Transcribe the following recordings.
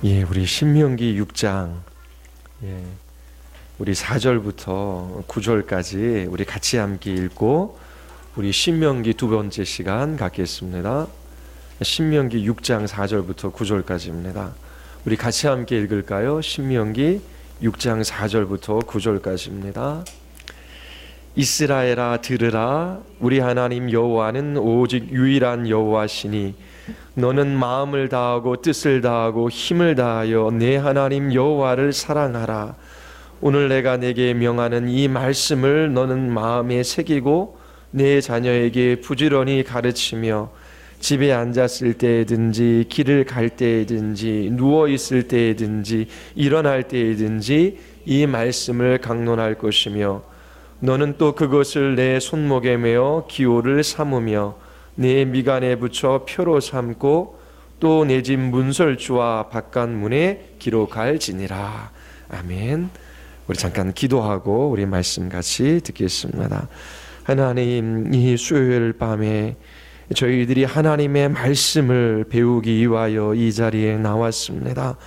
예, 우리 신명기 6장, 우리 4절부터 9절까지 우리 같이 함께 읽고 우리 신명기 두 번째 시간 갖겠습니다. 신명기 6장 4절부터 9절까지입니다. 우리 같이 함께 읽을까요? 신명기 6장 4절부터 9절까지입니다. 이스라엘아 들으라, 우리 하나님 여호와는 오직 유일한 여호와시니 너는 마음을 다하고 뜻을 다하고 힘을 다하여 내 하나님 여호와를 사랑하라. 오늘 내가 내게 명하는 이 말씀을 너는 마음에 새기고 내 자녀에게 부지런히 가르치며 집에 앉았을 때든지 길을 갈 때든지 누워 있을 때든지 일어날 때든지 이 말씀을 강론할 것이며 너는 또 그것을 내 손목에 메어 기호를 삼으며 내 미간에 붙여 표로 삼고 또 내 집 문설주와 바깥문에 기록할지니라. 아멘. 우리 잠깐 기도하고 우리 말씀 같이 듣겠습니다. 하나님, 이 수요일 밤에 저희들이 하나님의 말씀을 배우기 위하여 이 자리에 나왔습니다.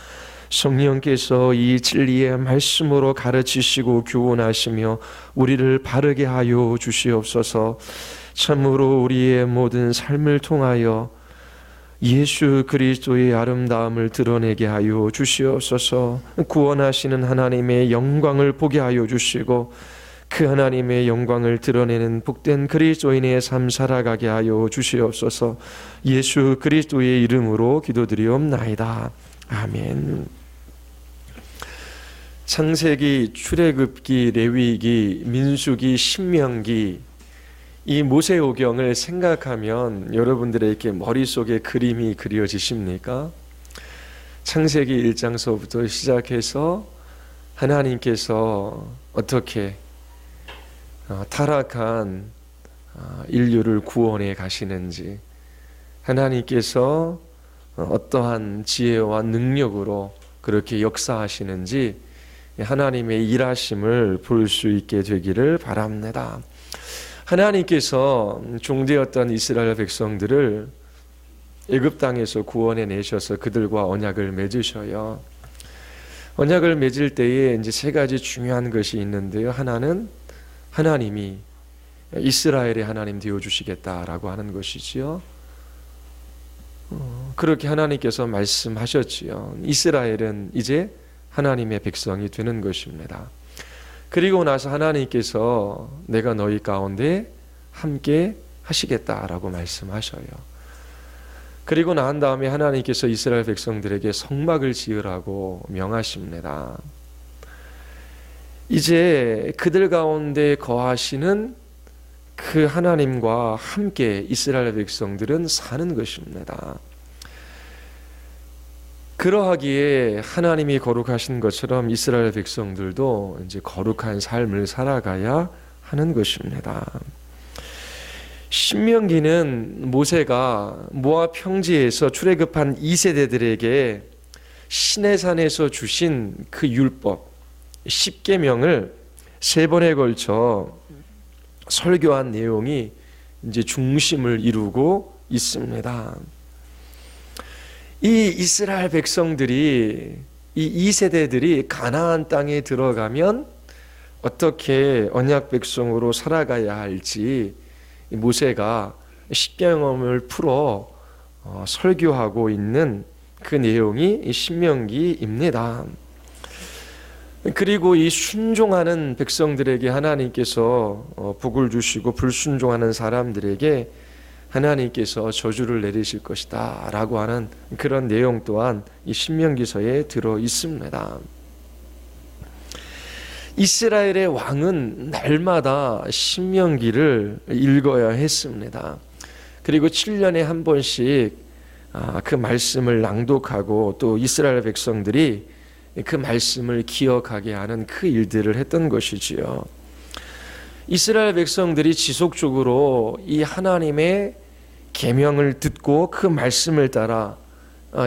성령께서 이 진리의 말씀으로 가르치시고 교훈하시며 우리를 바르게 하여 주시옵소서. 참으로 우리의 모든 삶을 통하여 예수 그리스도의 아름다움을 드러내게 하여 주시옵소서. 구원하시는 하나님의 영광을 보게 하여 주시고 그 하나님의 영광을 드러내는 복된 그리스도인의 삶 살아가게 하여 주시옵소서. 예수 그리스도의 이름으로 기도드리옵나이다. 아멘. 창세기, 출애굽기, 레위기, 민수기, 신명기, 이 모세오경을 생각하면 여러분들에게 머릿속에 그림이 그려지십니까? 창세기 1장서부터 시작해서 하나님께서 어떻게 타락한 인류를 구원해 가시는지, 하나님께서 어떠한 지혜와 능력으로 그렇게 역사하시는지 하나님의 일하심을 볼 수 있게 되기를 바랍니다. 하나님께서 종되었던 이스라엘 백성들을 애굽 땅에서 구원해 내셔서 그들과 언약을 맺으셔요. 언약을 맺을 때에 이제 세 가지 중요한 것이 있는데요. 하나는 하나님이 이스라엘의 하나님 되어 주시겠다라고 하는 것이지요. 그렇게 하나님께서 말씀하셨지요. 이스라엘은 이제 하나님의 백성이 되는 것입니다. 그리고 나서 하나님께서 내가 너희 가운데 함께 하시겠다라고 말씀하셔요. 그리고 난 다음에 하나님께서 이스라엘 백성들에게 성막을 지으라고 명하십니다. 이제 그들 가운데 거하시는 그 하나님과 함께 이스라엘 백성들은 사는 것입니다. 그러하기에 하나님이 거룩하신 것처럼 이스라엘 백성들도 이제 거룩한 삶을 살아가야 하는 것입니다. 신명기는 모세가 모압 평지에서 출애굽한 2세대들에게 시내산에서 주신 그 율법 10계명을 3번에 걸쳐 설교한 내용이 이제 중심을 이루고 있습니다. 이 이스라엘 백성들이, 이 2세대들이 가나안 땅에 들어가면 어떻게 언약 백성으로 살아가야 할지 모세가 십계명을 풀어 설교하고 있는 그 내용이 신명기입니다. 그리고 이 순종하는 백성들에게 하나님께서 복을 주시고 불순종하는 사람들에게 하나님께서 저주를 내리실 것이다 라고 하는 그런 내용 또한 이 신명기서에 들어 있습니다. 이스라엘의 왕은 날마다 신명기를 읽어야 했습니다. 그리고 7년에 한 번씩 그 말씀을 낭독하고 또 이스라엘 백성들이 그 말씀을 기억하게 하는 그 일들을 했던 것이지요. 이스라엘 백성들이 지속적으로 이 하나님의 계명을 듣고 그 말씀을 따라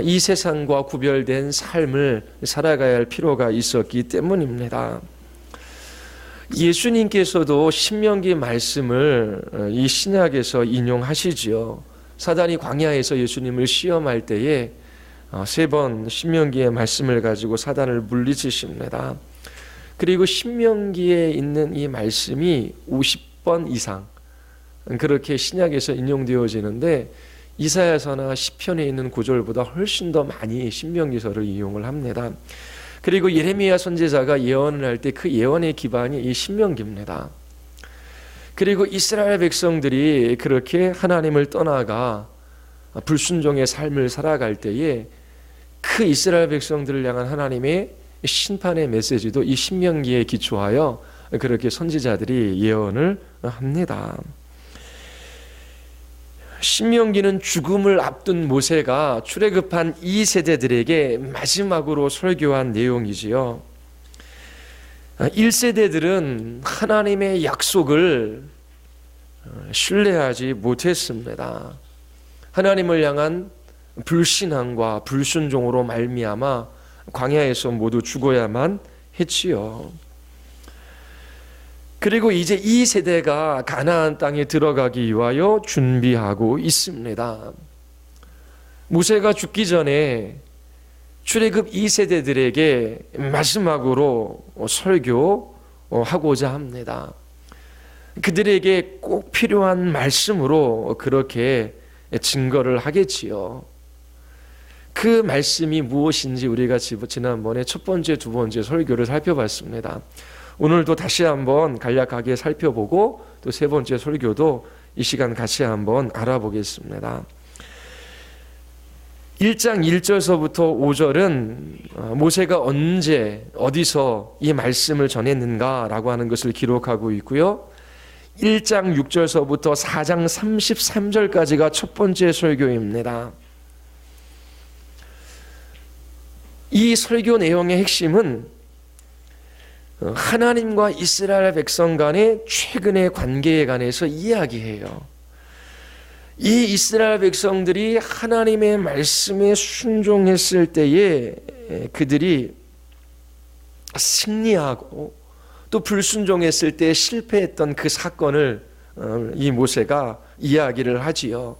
이 세상과 구별된 삶을 살아가야 할 필요가 있었기 때문입니다. 예수님께서도 신명기 말씀을 이 신약에서 인용하시지요. 사단이 광야에서 예수님을 시험할 때에 세 번 신명기의 말씀을 가지고 사단을 물리치십니다. 그리고 신명기에 있는 이 말씀이 50번 이상 그렇게 신약에서 인용되어지는데 이사야서나 시편에 있는 구절보다 훨씬 더 많이 신명기서를 이용을 합니다. 그리고 예레미야 선지자가 예언을 할 때 그 예언의 기반이 이 신명기입니다. 그리고 이스라엘 백성들이 그렇게 하나님을 떠나가 불순종의 삶을 살아갈 때에 그 이스라엘 백성들을 향한 하나님의 심판의 메시지도 이 신명기에 기초하여 그렇게 선지자들이 예언을 합니다. 신명기는 죽음을 앞둔 모세가 출애굽한 이 세대들에게 마지막으로 설교한 내용이지요. 1세대들은 하나님의 약속을 신뢰하지 못했습니다. 하나님을 향한 불신앙과 불순종으로 말미암아 광야에서 모두 죽어야만 했지요. 그리고 이제 이 세대가 가나안 땅에 들어가기 위하여 준비하고 있습니다. 모세가 죽기 전에 출애굽 2세대들에게 마지막으로 설교하고자 합니다. 그들에게 꼭 필요한 말씀으로 그렇게 증거를 하겠지요. 그 말씀이 무엇인지 우리가 지난번에 첫 번째, 두 번째 설교를 살펴봤습니다. 오늘도 다시 한번 간략하게 살펴보고 또 세 번째 설교도 이 시간 같이 한번 알아보겠습니다. 1장 1절서부터 5절은 모세가 언제 어디서 이 말씀을 전했는가라고 하는 것을 기록하고 있고요. 1장 6절서부터 4장 33절까지가 첫 번째 설교입니다. 이 설교 내용의 핵심은 하나님과 이스라엘 백성 간의 최근의 관계에 관해서 이야기해요. 이 이스라엘 백성들이 하나님의 말씀에 순종했을 때에 그들이 승리하고 또 불순종했을 때 실패했던 그 사건을 이 모세가 이야기를 하지요.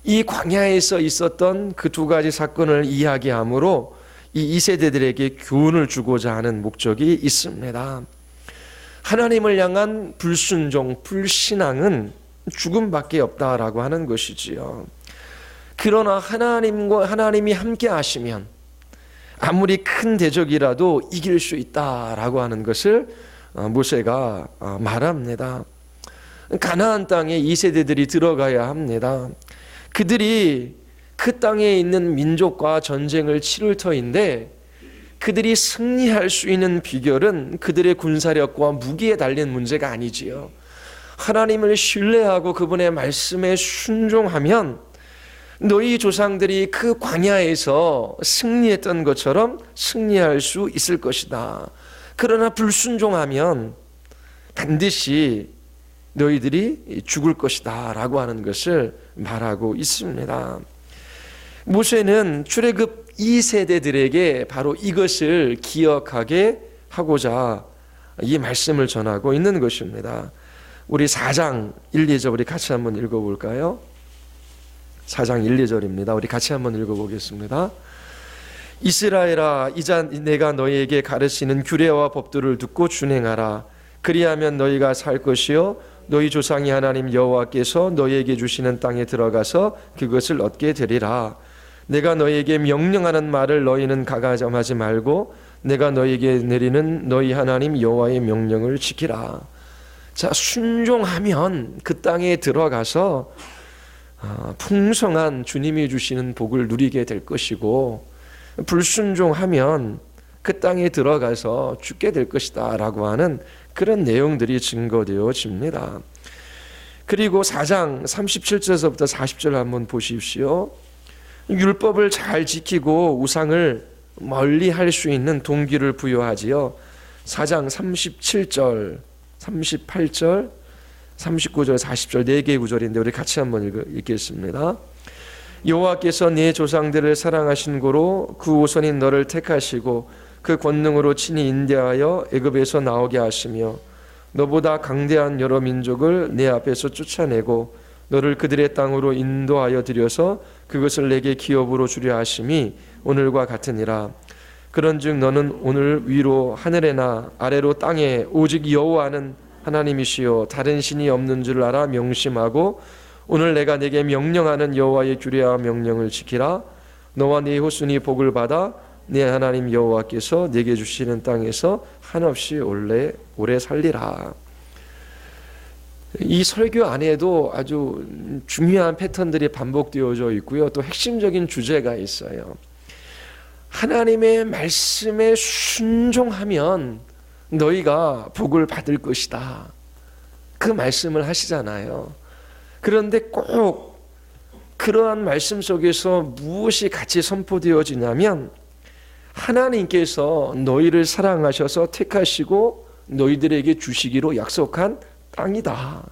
이 광야에서 있었던 그 두 가지 사건을 이야기하므로 이 2세대들에게 교훈을 주고자 하는 목적이 있습니다. 하나님을 향한 불순종, 불신앙은 죽음밖에 없다라고 하는 것이지요. 그러나 하나님이 함께 하시면 아무리 큰 대적이라도 이길 수 있다라고 하는 것을 모세가 말합니다. 가나안 땅에 2세대들이 들어가야 합니다. 그들이 그 땅에 있는 민족과 전쟁을 치를 터인데 그들이 승리할 수 있는 비결은 그들의 군사력과 무기에 달린 문제가 아니지요. 하나님을 신뢰하고 그분의 말씀에 순종하면 너희 조상들이 그 광야에서 승리했던 것처럼 승리할 수 있을 것이다. 그러나 불순종하면 반드시 너희들이 죽을 것이다 라고 하는 것을 말하고 있습니다. 모세는 출애굽 2세대들에게 바로 이것을 기억하게 하고자 이 말씀을 전하고 있는 것입니다. 우리 4장 1, 2절 우리 같이 한번 읽어볼까요? 4장 1, 2절입니다. 우리 같이 한번 읽어보겠습니다. 이스라엘아, 이제 내가 너희에게 가르치는 규례와 법도를 듣고 준행하라. 그리하면 너희가 살 것이요 너희 조상이 하나님 여호와께서 너희에게 주시는 땅에 들어가서 그것을 얻게 되리라. 내가 너희에게 명령하는 말을 너희는 가가점하지 말고 내가 너희에게 내리는 너희 하나님 여호와의 명령을 지키라. 자, 순종하면 그 땅에 들어가서 풍성한 주님이 주시는 복을 누리게 될 것이고 불순종하면 그 땅에 들어가서 죽게 될 것이다 라고 하는 그런 내용들이 증거되어집니다. 그리고 4장 37절에서부터 40절 한번 보십시오. 율법을 잘 지키고 우상을 멀리 할 수 있는 동기를 부여하지요. 4장 37절, 38절, 39절, 40절 4개의 구절인데 우리 같이 한번 읽겠습니다. 여호와께서 네 조상들을 사랑하신 고로 그 우선인 너를 택하시고 그 권능으로 친히 인도하여 애굽에서 나오게 하시며 너보다 강대한 여러 민족을 내 앞에서 쫓아내고 너를 그들의 땅으로 인도하여 들여서 그것을 내게 기업으로 주려 하심이 오늘과 같으니라. 그런즉 너는 오늘 위로 하늘에나 아래로 땅에 오직 여호와는 하나님이시요 다른 신이 없는 줄 알아 명심하고 오늘 내가 네게 명령하는 여호와의 규례와 명령을 지키라. 너와 네 후손이 복을 받아 네 하나님 여호와께서 네게 주시는 땅에서 한없이 오래 살리라. 이 설교 안에도 아주 중요한 패턴들이 반복되어져 있고요. 또 핵심적인 주제가 있어요. 하나님의 말씀에 순종하면 너희가 복을 받을 것이다. 그 말씀을 하시잖아요. 그런데 꼭 그러한 말씀 속에서 무엇이 같이 선포되어지냐면 하나님께서 너희를 사랑하셔서 택하시고 너희들에게 주시기로 약속한 땅이다.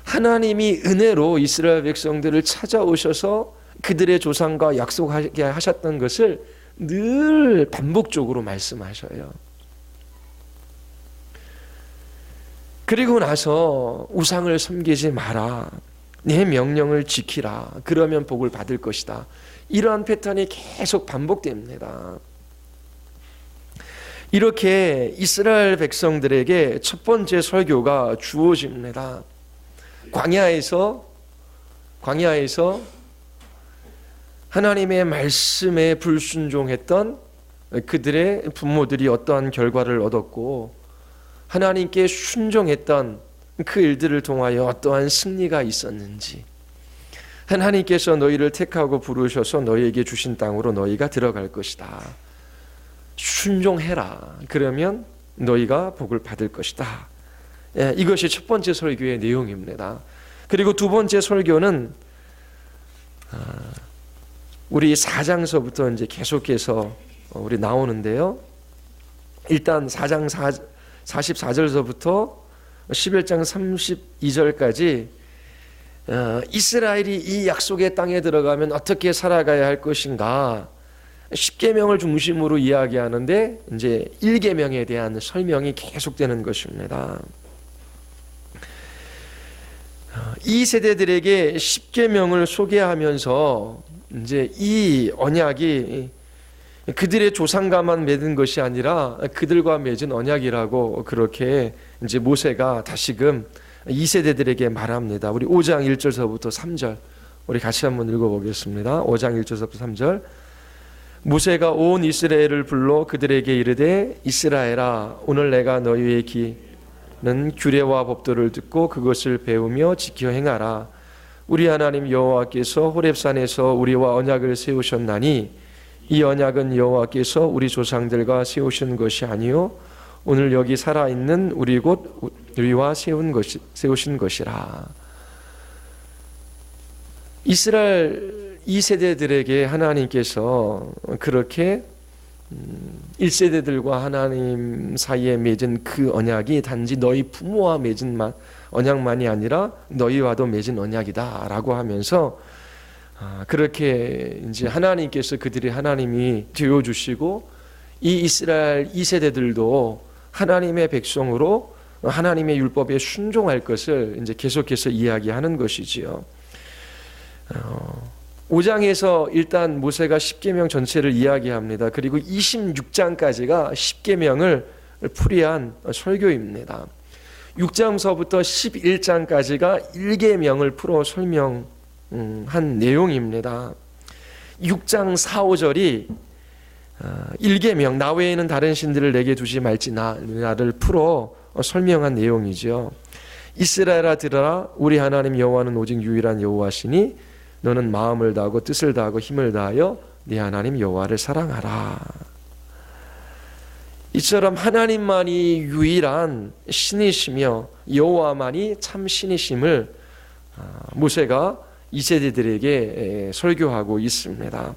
하나님이 은혜로 이스라엘 백성들을 찾아오셔서 그들의 조상과 약속하게 하셨던 것을 늘 반복적으로 말씀하셔요. 그리고 나서 우상을 섬기지 마라. 내 명령을 지키라. 그러면 복을 받을 것이다. 이러한 패턴이 계속 반복됩니다. 이렇게 이스라엘 백성들에게 첫 번째 설교가 주어집니다. 광야에서 하나님의 말씀에 불순종했던 그들의 부모들이 어떠한 결과를 얻었고 하나님께 순종했던 그 일들을 통하여 어떠한 승리가 있었는지, 하나님께서 너희를 택하고 부르셔서 너희에게 주신 땅으로 너희가 들어갈 것이다. 순종해라. 그러면 너희가 복을 받을 것이다. 이것이 첫 번째 설교의 내용입니다. 그리고 두 번째 설교는 우리 4장서부터 이제 계속해서 우리 나오는데요. 일단 4장 44절서부터 11장 32절까지 이스라엘이 이 약속의 땅에 들어가면 어떻게 살아가야 할 것인가 10계명을 중심으로 이야기하는데 이제 1계명에 대한 설명이 계속되는 것입니다. 이 세대들에게 10계명을 소개하면서 이제 이 언약이 그들의 조상과만 맺은 것이 아니라 그들과 맺은 언약이라고 그렇게 이제 모세가 다시금 이 세대들에게 말합니다. 우리 5장 1절서부터 3절 우리 같이 한번 읽어보겠습니다. 5장 1절서부터 3절. 모세가 온 이스라엘을 불러 그들에게 이르되 이스라엘아 오늘 내가 너희의 기는 규례와 법도를 듣고 그것을 배우며 지켜 행하라. 우리 하나님 여호와께서 호렙산에서 우리와 언약을 세우셨나니 이 언약은 여호와께서 우리 조상들과 세우신 것이 아니요 오늘 여기 살아있는 우리 곧 우리와 세우신 것이라. 이스라엘 2세대들에게 하나님께서 그렇게 1세대들과 하나님 사이에 맺은 그 언약이 단지 너희 부모와 맺은 언약만이 아니라 너희와도 맺은 언약이다 라고 하면서 그렇게 이제 하나님께서 그들이 하나님이 되어주시고 이 이스라엘 2세대들도 하나님의 백성으로 하나님의 율법에 순종할 것을 이제 계속해서 이야기하는 것이지요. 5장에서 일단 모세가 10계명 전체를 이야기합니다. 그리고 26장까지가 10계명을 풀이한 설교입니다. 6장서부터 11장까지가 1계명을 풀어 설명한 내용입니다. 6장 4, 5절이 1계명 나 외에는 다른 신들을 내게 두지 말지 나를 풀어 설명한 내용이죠. 이스라엘아 들으라 우리 하나님 여호와는 오직 유일한 여호와시니 너는 마음을 다하고 뜻을 다하고 힘을 다하여 네 하나님 여호와를 사랑하라. 이처럼 하나님만이 유일한 신이시며 여호와만이 참 신이심을 모세가 2세대들에게 설교하고 있습니다.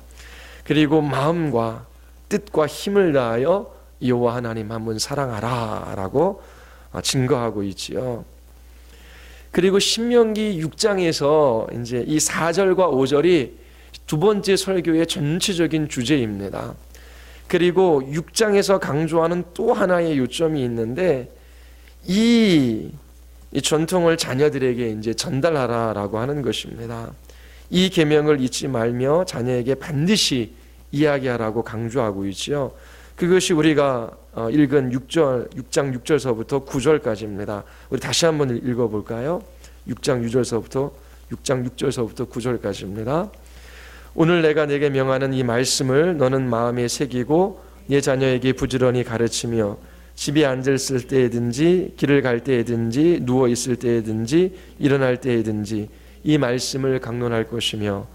그리고 마음과 뜻과 힘을 다하여 여호와 하나님 한 분 사랑하라 라고 증거하고 있지요. 그리고 신명기 6장에서 이제 이 4절과 5절이 두 번째 설교의 전체적인 주제입니다. 그리고 6장에서 강조하는 또 하나의 요점이 있는데 이 전통을 자녀들에게 이제 전달하라라고 하는 것입니다. 이 계명을 잊지 말며 자녀에게 반드시 이야기하라고 강조하고 있지요. 그것이 우리가 읽은 6장 6절서부터 9절까지입니다. 우리 다시 한번 읽어볼까요? 6장 6절서부터 9절까지입니다. 오늘 내가 내게 명하는 이 말씀을 너는 마음에 새기고 네 자녀에게 부지런히 가르치며 집에 앉았을 때에든지 길을 갈 때에든지 누워 있을 때에든지 일어날 때에든지 이 말씀을 강론할 것이며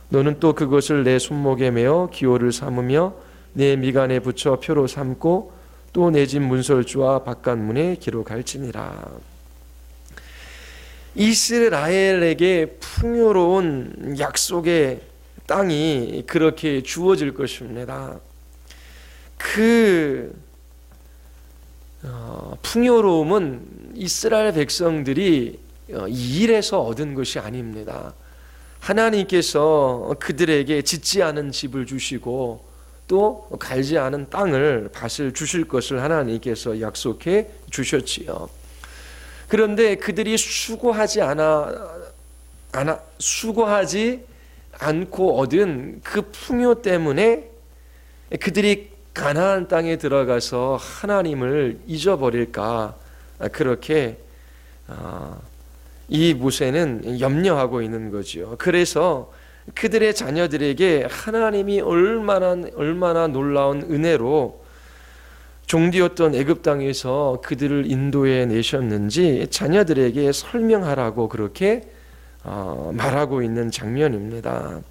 너는 또 그것을 내 손목에 메어 기호를 삼으며 내 미간에 붙여 표로 삼고 또 내 집 문설주와 바깥문에 기록할지니라. 이스라엘에게 풍요로운 약속의 땅이 그렇게 주어질 것입니다. 그 풍요로움은 이스라엘 백성들이 일해서 얻은 것이 아닙니다. 하나님께서 그들에게 짓지 않은 집을 주시고 또 갈지 않은 땅을 밭을 주실 것을 하나님께서 약속해 주셨지요. 그런데 그들이 수고하지 않고 얻은 그 풍요 때문에 그들이 가나안 땅에 들어가서 하나님을 잊어버릴까, 그렇게 이 모세는 염려하고 있는 거죠. 그래서 그들의 자녀들에게 하나님이 얼마나 놀라운 은혜로 종되었던 애굽 땅에서 그들을 인도해 내셨는지 자녀들에게 설명하라고 그렇게 말하고 있는 장면입니다.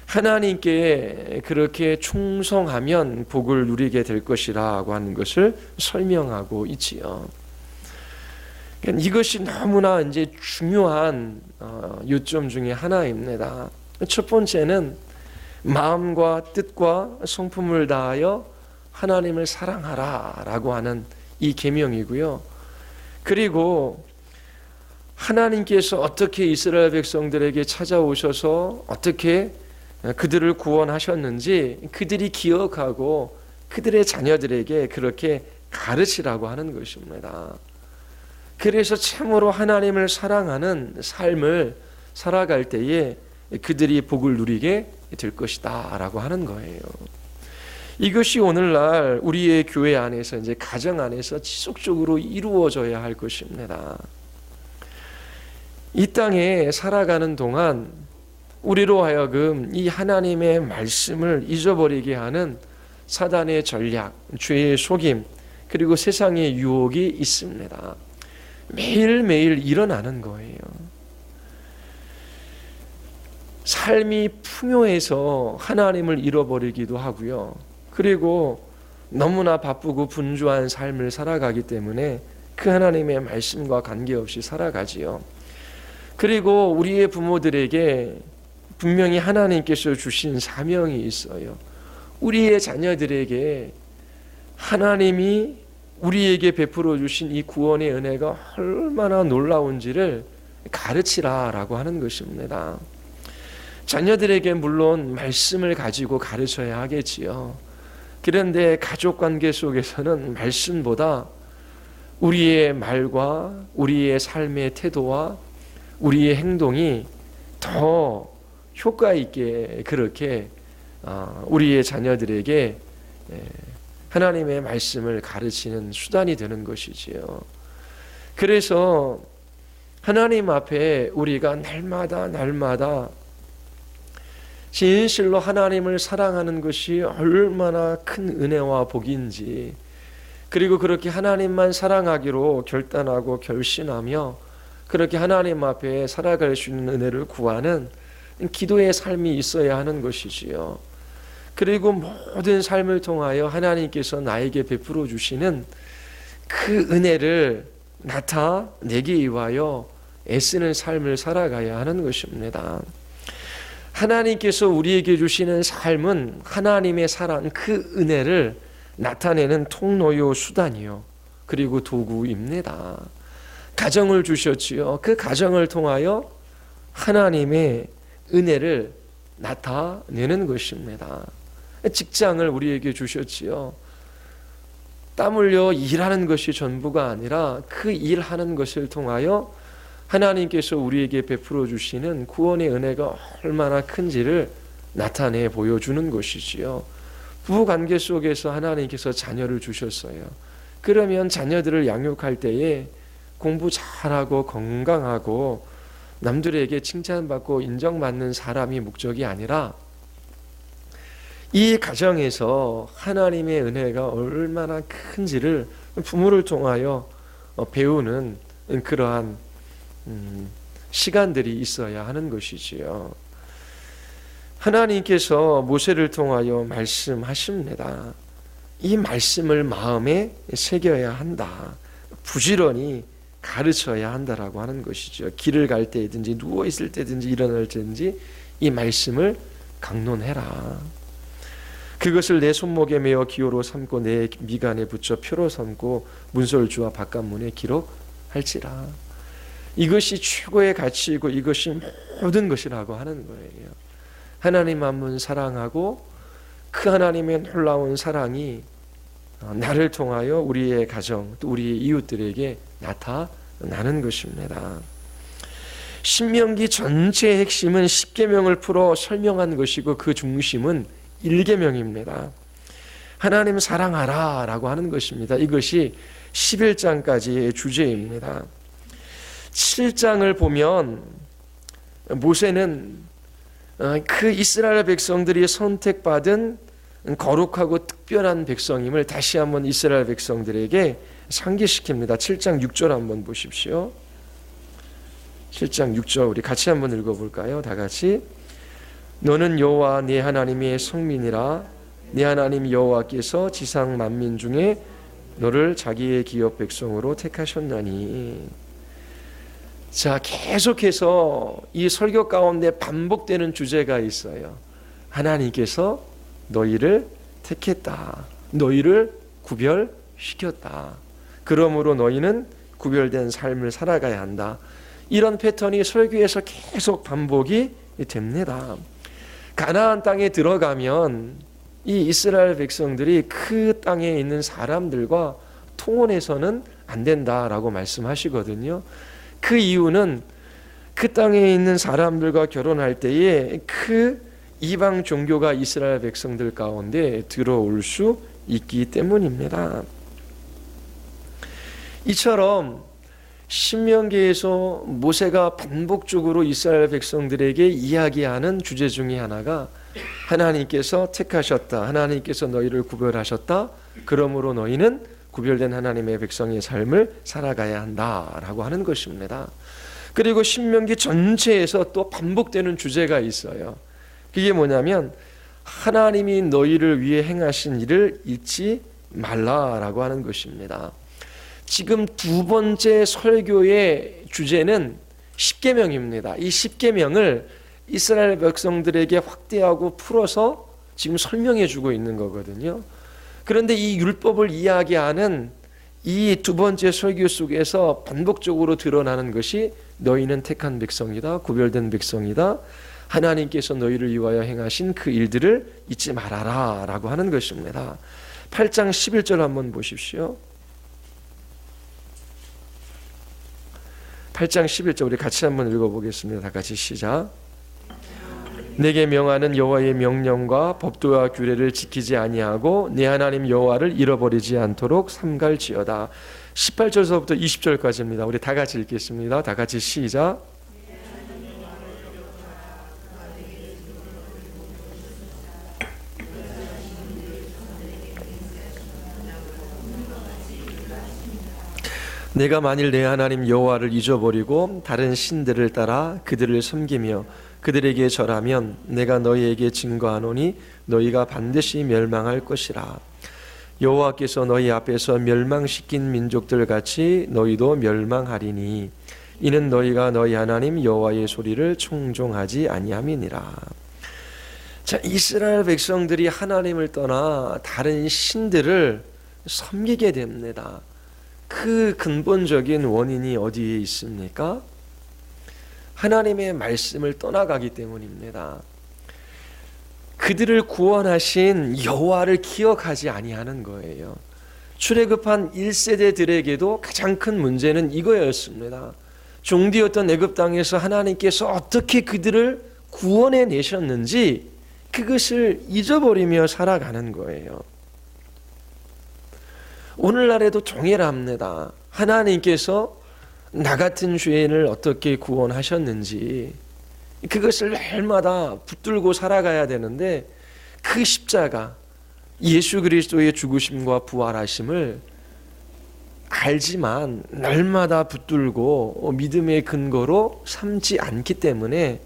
하나님께 그렇게 충성하면 복을 누리게 될 것이라고 하는 것을 설명하고 있지요. 이것이 너무나 이제 중요한 요점 중에 하나입니다. 첫 번째는 마음과 뜻과 성품을 다하여 하나님을 사랑하라라고 하는 이 계명이고요. 그리고 하나님께서 어떻게 이스라엘 백성들에게 찾아오셔서 어떻게 그들을 구원하셨는지 그들이 기억하고 그들의 자녀들에게 그렇게 가르치라고 하는 것입니다. 그래서 참으로 하나님을 사랑하는 삶을 살아갈 때에 그들이 복을 누리게 될 것이다 라고 하는 거예요. 이것이 오늘날 우리의 교회 안에서, 이제 가정 안에서 지속적으로 이루어져야 할 것입니다. 이 땅에 살아가는 동안 우리로 하여금 이 하나님의 말씀을 잊어버리게 하는 사단의 전략, 죄의 속임, 그리고 세상의 유혹이 있습니다. 매일매일 일어나는 거예요. 삶이 풍요해서 하나님을 잃어버리기도 하고요. 그리고 너무나 바쁘고 분주한 삶을 살아가기 때문에 그 하나님의 말씀과 관계없이 살아가지요. 그리고 우리의 부모들에게 분명히 하나님께서 주신 사명이 있어요. 우리의 자녀들에게 하나님이 우리에게 베풀어 주신 이 구원의 은혜가 얼마나 놀라운지를 가르치라라고 하는 것입니다. 자녀들에게 물론 말씀을 가지고 가르쳐야 하겠지요. 그런데 가족 관계 속에서는 말씀보다 우리의 말과 우리의 삶의 태도와 우리의 행동이 더 효과 있게 그렇게 우리의 자녀들에게 하나님의 말씀을 가르치는 수단이 되는 것이지요. 그래서 하나님 앞에 우리가 날마다 진실로 하나님을 사랑하는 것이 얼마나 큰 은혜와 복인지, 그리고 그렇게 하나님만 사랑하기로 결단하고 결심하며 그렇게 하나님 앞에 살아갈 수 있는 은혜를 구하는 기도의 삶이 있어야 하는 것이지요. 그리고 모든 삶을 통하여 하나님께서 나에게 베풀어 주시는 그 은혜를 나타내기 위하여 애쓰는 삶을 살아가야 하는 것입니다. 하나님께서 우리에게 주시는 삶은 하나님의 사랑, 그 은혜를 나타내는 통로요, 수단이요, 그리고 도구입니다. 가정을 주셨지요. 그 가정을 통하여 하나님의 은혜를 나타내는 것입니다. 직장을 우리에게 주셨지요. 땀 흘려 일하는 것이 전부가 아니라 그 일하는 것을 통하여 하나님께서 우리에게 베풀어 주시는 구원의 은혜가 얼마나 큰지를 나타내 보여주는 것이지요. 부부관계 속에서 하나님께서 자녀를 주셨어요. 그러면 자녀들을 양육할 때에 공부 잘하고 건강하고 남들에게 칭찬받고 인정받는 사람이 목적이 아니라 이 가정에서 하나님의 은혜가 얼마나 큰지를 부모를 통하여 배우는 그러한 시간들이 있어야 하는 것이지요. 하나님께서 모세를 통하여 말씀하십니다. 이 말씀을 마음에 새겨야 한다. 부지런히 가르쳐야 한다라고 하는 것이죠. 길을 갈 때든지 누워 있을 때든지 일어날 때든지 이 말씀을 강론해라. 그것을 내 손목에 메어 기호로 삼고 내 미간에 붙여 표로 삼고 문설주와 바깥문에 기록할지라. 이것이 최고의 가치이고 이것이 모든 것이라고 하는 거예요. 하나님 한 분 사랑하고 그 하나님의 놀라운 사랑이 나를 통하여 우리의 가정 또 우리의 이웃들에게 나타나는 것입니다. 신명기 전체의 핵심은 10계명을 풀어 설명한 것이고 그 중심은 1계명입니다. 하나님 사랑하라 라고 하는 것입니다. 이것이 11장까지의 주제입니다. 7장을 보면 모세는 그 이스라엘 백성들이 선택받은 거룩하고 특별한 백성임을 다시 한번 이스라엘 백성들에게 상기시킵니다. 7장 6절 한번 보십시오. 7장 6절 우리 같이 한번 읽어볼까요? 다 같이. 너는 여호와 네 하나님의 성민이라. 네 하나님 여호와께서 지상 만민 중에 너를 자기의 기업 백성으로 택하셨나니. 자, 계속해서 이 설교 가운데 반복되는 주제가 있어요. 하나님께서 너희를 택했다. 너희를 구별시켰다. 그러므로 너희는 구별된 삶을 살아가야 한다. 이런 패턴이 설교에서 계속 반복이 됩니다. 가나안 땅에 들어가면 이 이스라엘 백성들이 그 땅에 있는 사람들과 통혼해서는 안 된다라고 말씀하시거든요. 그 이유는 그 땅에 있는 사람들과 결혼할 때에 그 이방 종교가 이스라엘 백성들 가운데 들어올 수 있기 때문입니다. 이처럼 신명기에서 모세가 반복적으로 이스라엘 백성들에게 이야기하는 주제 중에 하나가 하나님께서 택하셨다. 하나님께서 너희를 구별하셨다. 그러므로 너희는 구별된 하나님의 백성의 삶을 살아가야 한다라고 하는 것입니다. 그리고 신명기 전체에서 또 반복되는 주제가 있어요. 그게 뭐냐면 하나님이 너희를 위해 행하신 일을 잊지 말라라고 하는 것입니다. 지금 두 번째 설교의 주제는 10계명입니다. 이 10계명을 이스라엘 백성들에게 확대하고 풀어서 지금 설명해 주고 있는 거거든요. 그런데 이 율법을 이야기하는 이 두 번째 설교 속에서 반복적으로 드러나는 것이 너희는 택한 백성이다. 구별된 백성이다. 하나님께서 너희를 위하여 행하신 그 일들을 잊지 말아라 라고 하는 것입니다. 8장 11절 한번 보십시오. 8장 11절 우리 같이 한번 읽어보겠습니다. 다 같이 시작. 내게 명하는 여호와의 명령과 법도와 규례를 지키지 아니하고 내 하나님 여호와를 잃어버리지 않도록 삼갈지어다. 18절서부터 20절까지입니다. 우리 다 같이 읽겠습니다. 다 같이 시작. 내가 만일 내 하나님 여호와를 잊어버리고 다른 신들을 따라 그들을 섬기며 그들에게 절하면 내가 너희에게 증거하노니 너희가 반드시 멸망할 것이라. 여호와께서 너희 앞에서 멸망시킨 민족들 같이 너희도 멸망하리니 이는 너희가 너희 하나님 여호와의 소리를 청종하지 아니함이니라. 자, 이스라엘 백성들이 하나님을 떠나 다른 신들을 섬기게 됩니다. 그 근본적인 원인이 어디에 있습니까? 하나님의 말씀을 떠나가기 때문입니다. 그들을 구원하신 여호와를 기억하지 아니하는 거예요. 출애굽한 1세대들에게도 가장 큰 문제는 이거였습니다. 종되었던 애굽 땅에서 하나님께서 어떻게 그들을 구원해 내셨는지 그것을 잊어버리며 살아가는 거예요. 오늘날에도 동일합니다. 하나님께서 나 같은 죄인을 어떻게 구원하셨는지 그것을 날마다 붙들고 살아가야 되는데, 그 십자가, 예수 그리스도의 죽으심과 부활하심을 알지만 날마다 붙들고 믿음의 근거로 삼지 않기 때문에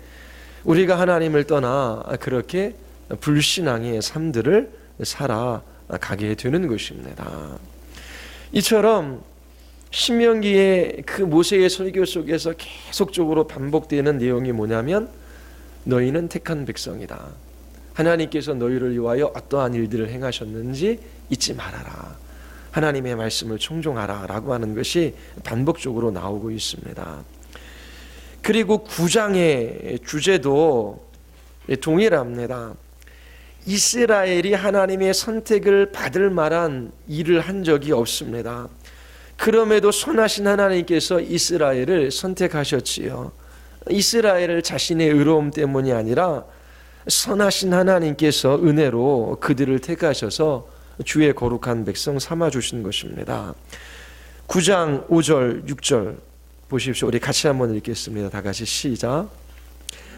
우리가 하나님을 떠나 그렇게 불신앙의 삶들을 살아가게 되는 것입니다. 이처럼 신명기의 그 모세의 설교 속에서 계속적으로 반복되는 내용이 뭐냐면, 너희는 택한 백성이다. 하나님께서 너희를 위하여 어떠한 일들을 행하셨는지 잊지 말아라. 하나님의 말씀을 청종하라 라고 하는 것이 반복적으로 나오고 있습니다. 그리고 9장의 주제도 동일합니다. 이스라엘이 하나님의 선택을 받을 만한 일을 한 적이 없습니다. 그럼에도 선하신 하나님께서 이스라엘을 선택하셨지요. 이스라엘을 자신의 의로움 때문이 아니라 선하신 하나님께서 은혜로 그들을 택하셔서 주의 거룩한 백성 삼아주신 것입니다. 9장 5절 6절 보십시오. 우리 같이 한번 읽겠습니다. 다 같이 시작.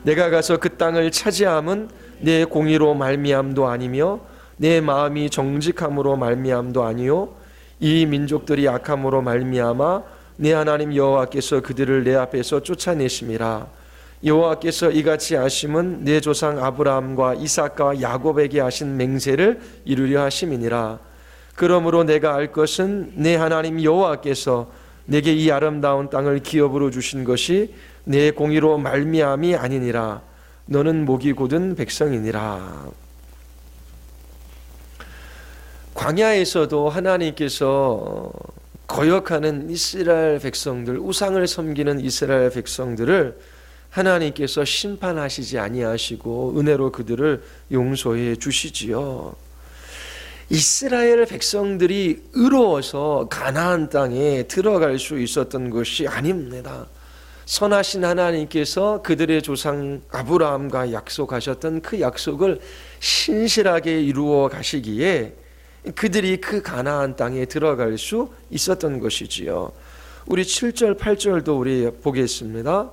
내가 가서 그 땅을 차지함은 내 공의로 말미암도 아니며 내 마음이 정직함으로 말미암도 아니요 이 민족들이 악함으로 말미암아 내 하나님 여호와께서 그들을 내 앞에서 쫓아내심이라. 여호와께서 이같이 하심은 내 조상 아브라함과 이삭과 야곱에게 하신 맹세를 이루려 하심이니라. 그러므로 내가 알 것은 내 하나님 여호와께서 내게 이 아름다운 땅을 기업으로 주신 것이 내 공의로 말미암이 아니니라. 너는 목이 곧은 백성이니라. 광야에서도 하나님께서 거역하는 이스라엘 백성들, 우상을 섬기는 이스라엘 백성들을 하나님께서 심판하시지 아니하시고 은혜로 그들을 용서해 주시지요. 이스라엘 백성들이 의로워서 가나안 땅에 들어갈 수 있었던 것이 아닙니다. 선하신 하나님께서 그들의 조상 아브라함과 약속하셨던 그 약속을 신실하게 이루어 가시기에 그들이 그 가나안 땅에 들어갈 수 있었던 것이지요. 우리 7절 8절도 우리 보겠습니다.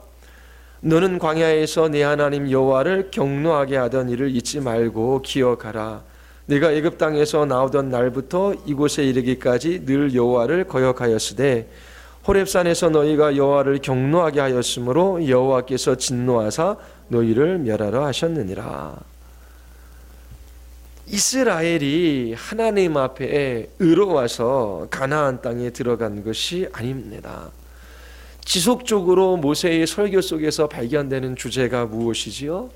너는 광야에서 내 하나님 여호와를 경노하게 하던 일을 잊지 말고 기억하라. 내가 애굽 땅에서 나오던 날부터 이곳에 이르기까지 늘 여호와를 거역하였으되 호렙산에서 너희가 여호와를 경노하게 하였으므로 여호와께서 진노하사 너희를 멸하러 하셨느니라. 이스라엘이 하나님 앞에 의로워서 가나안 땅에 들어간 것이 아닙니다. 지속적으로 모세의 설교 속에서 발견되는 주제가 무엇이지요?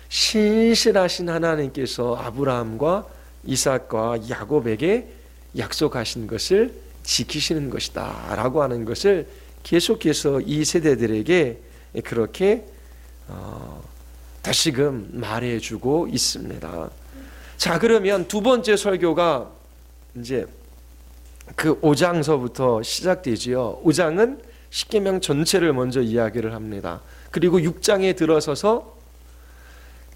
신실하신 하나님께서 아브라함과 이삭과 야곱에게 약속하신 것을 지키시는 것이다 라고 하는 것을 계속해서 이 세대들에게 그렇게 다시금 말해주고 있습니다. 자, 그러면 두 번째 설교가 이제 그 5장서부터 시작되지요. 5장은 십계명 전체를 먼저 이야기를 합니다. 그리고 6장에 들어서서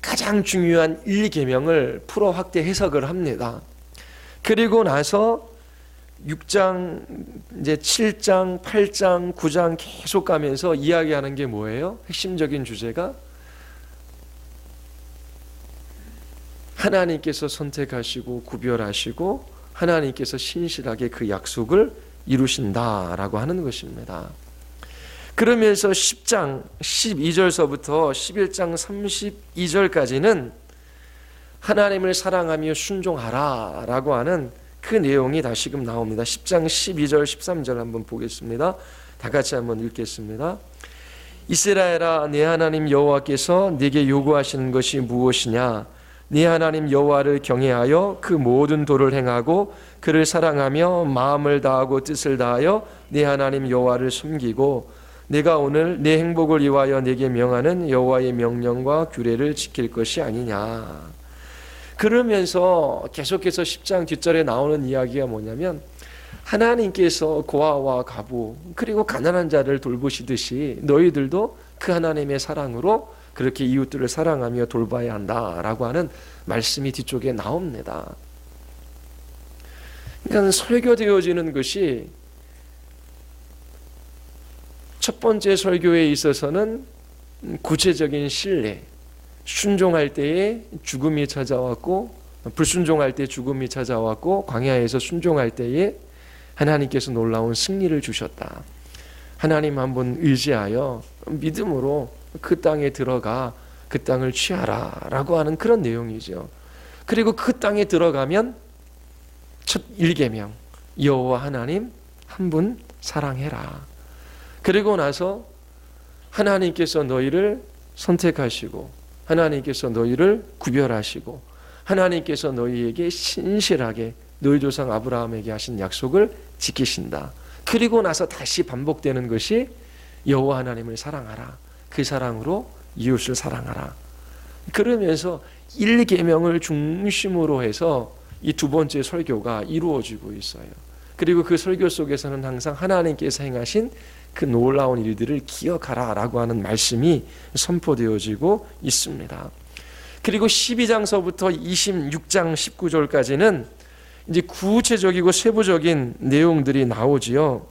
가장 중요한 1계명을 풀어 확대 해석을 합니다. 그리고 나서 6장, 이제 7장, 8장, 9장 계속 가면서 이야기하는 게 뭐예요? 핵심적인 주제가 하나님께서 선택하시고 구별하시고 하나님께서 신실하게 그 약속을 이루신다라고 하는 것입니다. 그러면서 10장 12절서부터 11장 32절까지는 하나님을 사랑하며 순종하라 라고 하는 그 내용이 다시금 나옵니다. 10장 12절 13절 한번 보겠습니다. 다 같이 한번 읽겠습니다. 이스라엘아, 내 하나님 여호와께서 네게 요구하시는 것이 무엇이냐? 네 하나님 여호와를 경외하여 그 모든 도를 행하고 그를 사랑하며 마음을 다하고 뜻을 다하여 네 하나님 여호와를 숨기고 내가 오늘 내 행복을 위하여 네게 명하는 여호와의 명령과 규례를 지킬 것이 아니냐. 그러면서 계속해서 10장 뒷절에 나오는 이야기가 뭐냐면 하나님께서 고아와 과부 그리고 가난한 자를 돌보시듯이 너희들도 그 하나님의 사랑으로 그렇게 이웃들을 사랑하며 돌봐야 한다라고 하는 말씀이 뒤쪽에 나옵니다. 그러니까 설교되어지는 것이 첫 번째 설교에 있어서는 구체적인 신뢰, 순종할 때에 죽음이 찾아왔고 불순종할 때 죽음이 찾아왔고 광야에서 순종할 때에 하나님께서 놀라운 승리를 주셨다. 하나님 한 분 의지하여 믿음으로 그 땅에 들어가 그 땅을 취하라 라고 하는 그런 내용이죠. 그리고 그 땅에 들어가면 첫 1계명 여호와 하나님 한 분 사랑해라. 그리고 나서 하나님께서 너희를 선택하시고 하나님께서 너희를 구별하시고 하나님께서 너희에게 신실하게 너희 조상 아브라함에게 하신 약속을 지키신다. 그리고 나서 다시 반복되는 것이 여호와 하나님을 사랑하라. 그 사랑으로 이웃을 사랑하라. 그러면서 1계명을 중심으로 해서 이 두 번째 설교가 이루어지고 있어요. 그리고 그 설교 속에서는 항상 하나님께서 행하신 그 놀라운 일들을 기억하라 라고 하는 말씀이 선포되어지고 있습니다. 그리고 12장서부터 26장 19절까지는 이제 구체적이고 세부적인 내용들이 나오지요.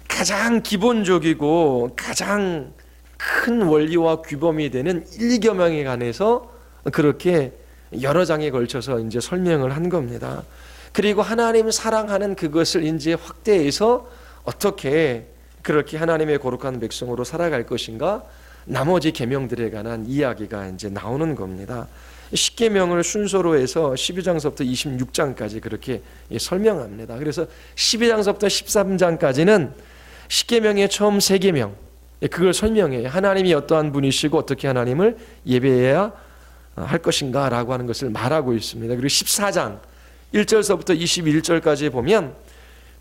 가장 기본적이고 가장 큰 원리와 규범이 되는 1계명에 관해서 그렇게 여러 장에 걸쳐서 이제 설명을 한 겁니다. 그리고 하나님 사랑하는 그것을 이제 확대해서 어떻게 그렇게 하나님의 거룩한 백성으로 살아갈 것인가 나머지 계명들에 관한 이야기가 이제 나오는 겁니다. 10계명을 순서로 해서 12장서부터 26장까지 그렇게 설명합니다. 그래서 12장서부터 13장까지는 10계명의 처음 3계명 그걸 설명해요. 하나님이 어떠한 분이시고 어떻게 하나님을 예배해야 할 것인가 라고 하는 것을 말하고 있습니다. 그리고 14장 1절서부터 21절까지 보면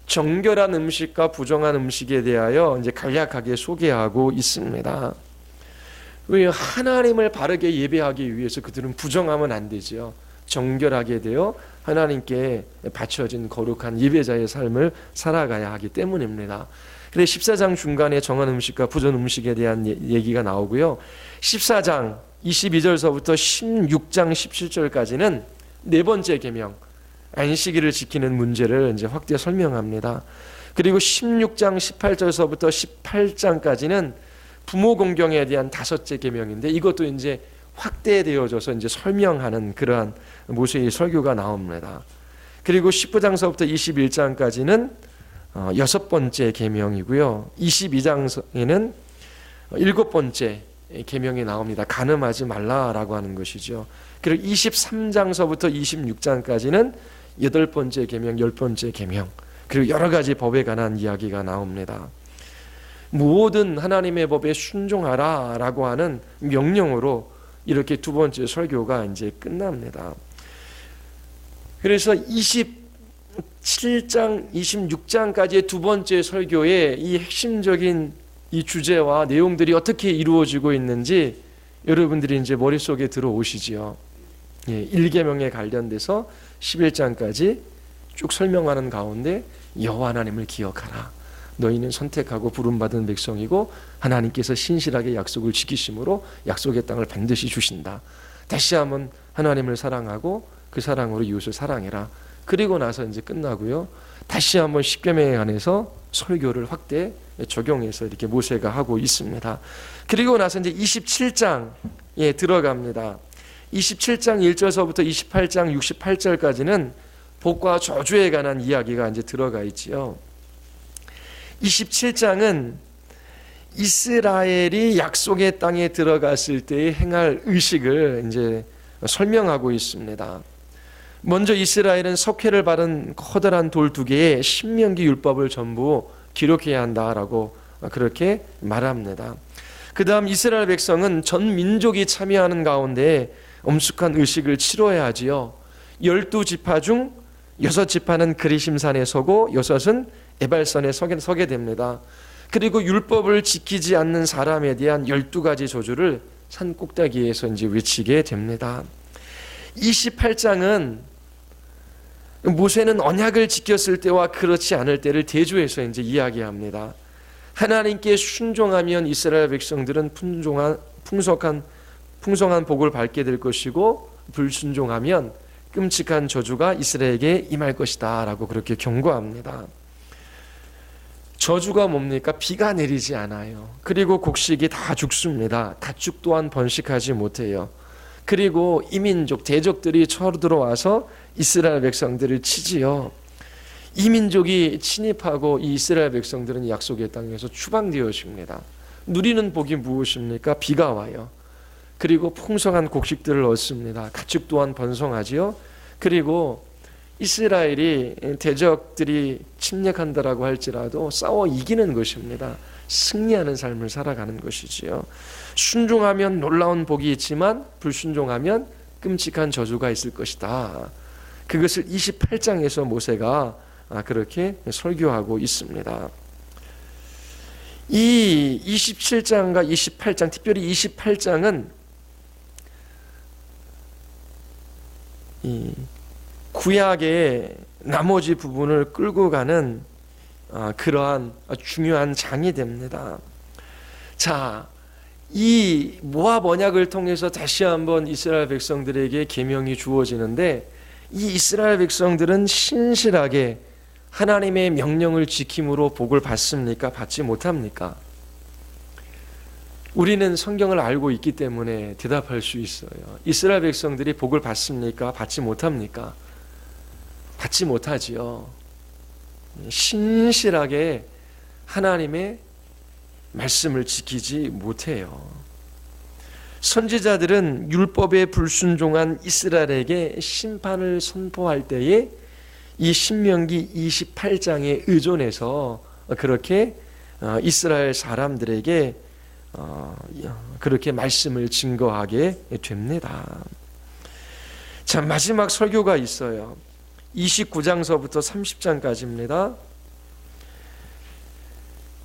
정결한 음식과 부정한 음식에 대하여 이제 간략하게 소개하고 있습니다. 왜 하나님을 바르게 예배하기 위해서 그들은 부정하면 안 되죠. 정결하게 되어 하나님께 바쳐진 거룩한 예배자의 삶을 살아가야 하기 때문입니다. 그래서 14장 중간에 정한 음식과 부정 음식에 대한 얘기가 나오고요. 14장 22절서부터 16장 17절까지는 네 번째 계명 안식일을 지키는 문제를 이제 확대 설명합니다. 그리고 16장 18절서부터 18장까지는 부모 공경에 대한 5째 계명인데 이것도 이제 확대되어져서 이제 설명하는 그러한 모세의 설교가 나옵니다. 그리고 19장서부터 21장까지는 6번째 계명이고요. 22장에는 7번째 계명이 나옵니다. 간음하지 말라라고 하는 것이죠. 그리고 23장서부터 26장까지는 8번째 계명, 10번째 계명 그리고 여러 가지 법에 관한 이야기가 나옵니다. 모든 하나님의 법에 순종하라 라고 하는 명령으로 이렇게 두 번째 설교가 이제 끝납니다. 그래서 27장, 26장까지의 두 번째 설교의 이 핵심적인 이 주제와 내용들이 어떻게 이루어지고 있는지 여러분들이 이제 머릿속에 들어오시지요. 1계명에 관련돼서 11장까지 쭉 설명하는 가운데 여호와 하나님을 기억하라. 너희는 선택하고 부름받은 백성이고 하나님께서 신실하게 약속을 지키심으로 약속의 땅을 반드시 주신다. 다시 한번 하나님을 사랑하고 그 사랑으로 이웃을 사랑해라. 그리고 나서 이제 끝나고요. 다시 한번 10계명에 관해서 설교를 확대 적용해서 이렇게 모세가 하고 있습니다. 그리고 나서 이제 27장에 들어갑니다. 27장 1절서부터 28장 68절까지는 복과 저주에 관한 이야기가 이제 들어가 있지요. 27장은 이스라엘이 약속의 땅에 들어갔을 때 행할 의식을 이제 설명하고 있습니다. 먼저 이스라엘은 석회를 바른 커다란 돌 2개에 신명기 율법을 전부 기록해야 한다라고 그렇게 말합니다. 그 다음 이스라엘 백성은 전 민족이 참여하는 가운데 엄숙한 의식을 치러야 하지요. 12지파 중 6지파는 그리심산에 서고 6은 에발산에 서게 됩니다. 그리고 율법을 지키지 않는 사람에 대한 12가지 저주를 산 꼭대기에서 이제 외치게 됩니다. 28장은 모세는 언약을 지켰을 때와 그렇지 않을 때를 대조해서 이제 이야기합니다. 하나님께 순종하면 이스라엘 백성들은 풍성한 복을 받게 될 것이고, 불순종하면 끔찍한 저주가 이스라엘에게 임할 것이다 라고 그렇게 경고합니다. 저주가 뭡니까? 비가 내리지 않아요. 그리고 곡식이 다 죽습니다. 가축 또한 번식하지 못해요. 그리고 이민족, 대적들이 쳐들어와서 이스라엘 백성들을 치지요. 이민족이 침입하고 이 이스라엘 백성들은 약속의 땅에서 추방되어집니다. 누리는 복이 무엇입니까? 비가 와요. 그리고 풍성한 곡식들을 얻습니다. 가축 또한 번성하지요. 그리고 이스라엘이 대적들이 침략한다라고 할지라도 싸워 이기는 것입니다. 승리하는 삶을 살아가는 것이지요. 순종하면 놀라운 복이 있지만 불순종하면 끔찍한 저주가 있을 것이다. 그것을 28장에서 모세가 그렇게 설교하고 있습니다. 이 27장과 28장, 특별히 28장은 이 구약의 나머지 부분을 끌고 가는 그러한 중요한 장이 됩니다. 자, 이 모압 언약을 통해서 다시 한번 이스라엘 백성들에게 계명이 주어지는데, 이 이스라엘 백성들은 신실하게 하나님의 명령을 지킴으로 복을 받습니까? 받지 못합니까? 우리는 성경을 알고 있기 때문에 대답할 수 있어요. 이스라엘 백성들이 복을 받습니까? 받지 못합니까? 받지 못하지요. 신실하게 하나님의 말씀을 지키지 못해요. 선지자들은 율법에 불순종한 이스라엘에게 심판을 선포할 때에 이 신명기 28장에 의존해서 그렇게 이스라엘 사람들에게 그렇게 말씀을 증거하게 됩니다. 자, 마지막 설교가 있어요. 29장서부터 30장까지입니다.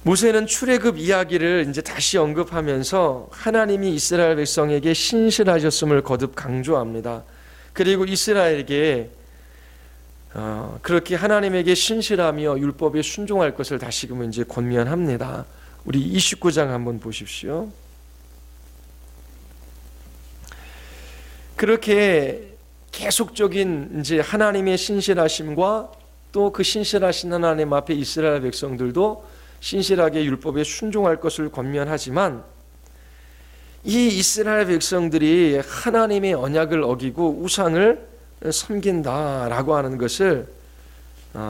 모세는 출애굽 이야기를 이제 다시 언급하면서 하나님이 이스라엘 백성에게 신실하셨음을 거듭 강조합니다. 그리고 이스라엘에게 그렇게 하나님에게 신실하며 율법에 순종할 것을 다시금 이제 권면합니다. 우리 29장 한번 보십시오. 그렇게 계속적인 이제 하나님의 신실하심과 또 그 신실하신 하나님 앞에 이스라엘 백성들도 신실하게 율법에 순종할 것을 권면하지만, 이 이스라엘 백성들이 하나님의 언약을 어기고 우상을 섬긴다라고 하는 것을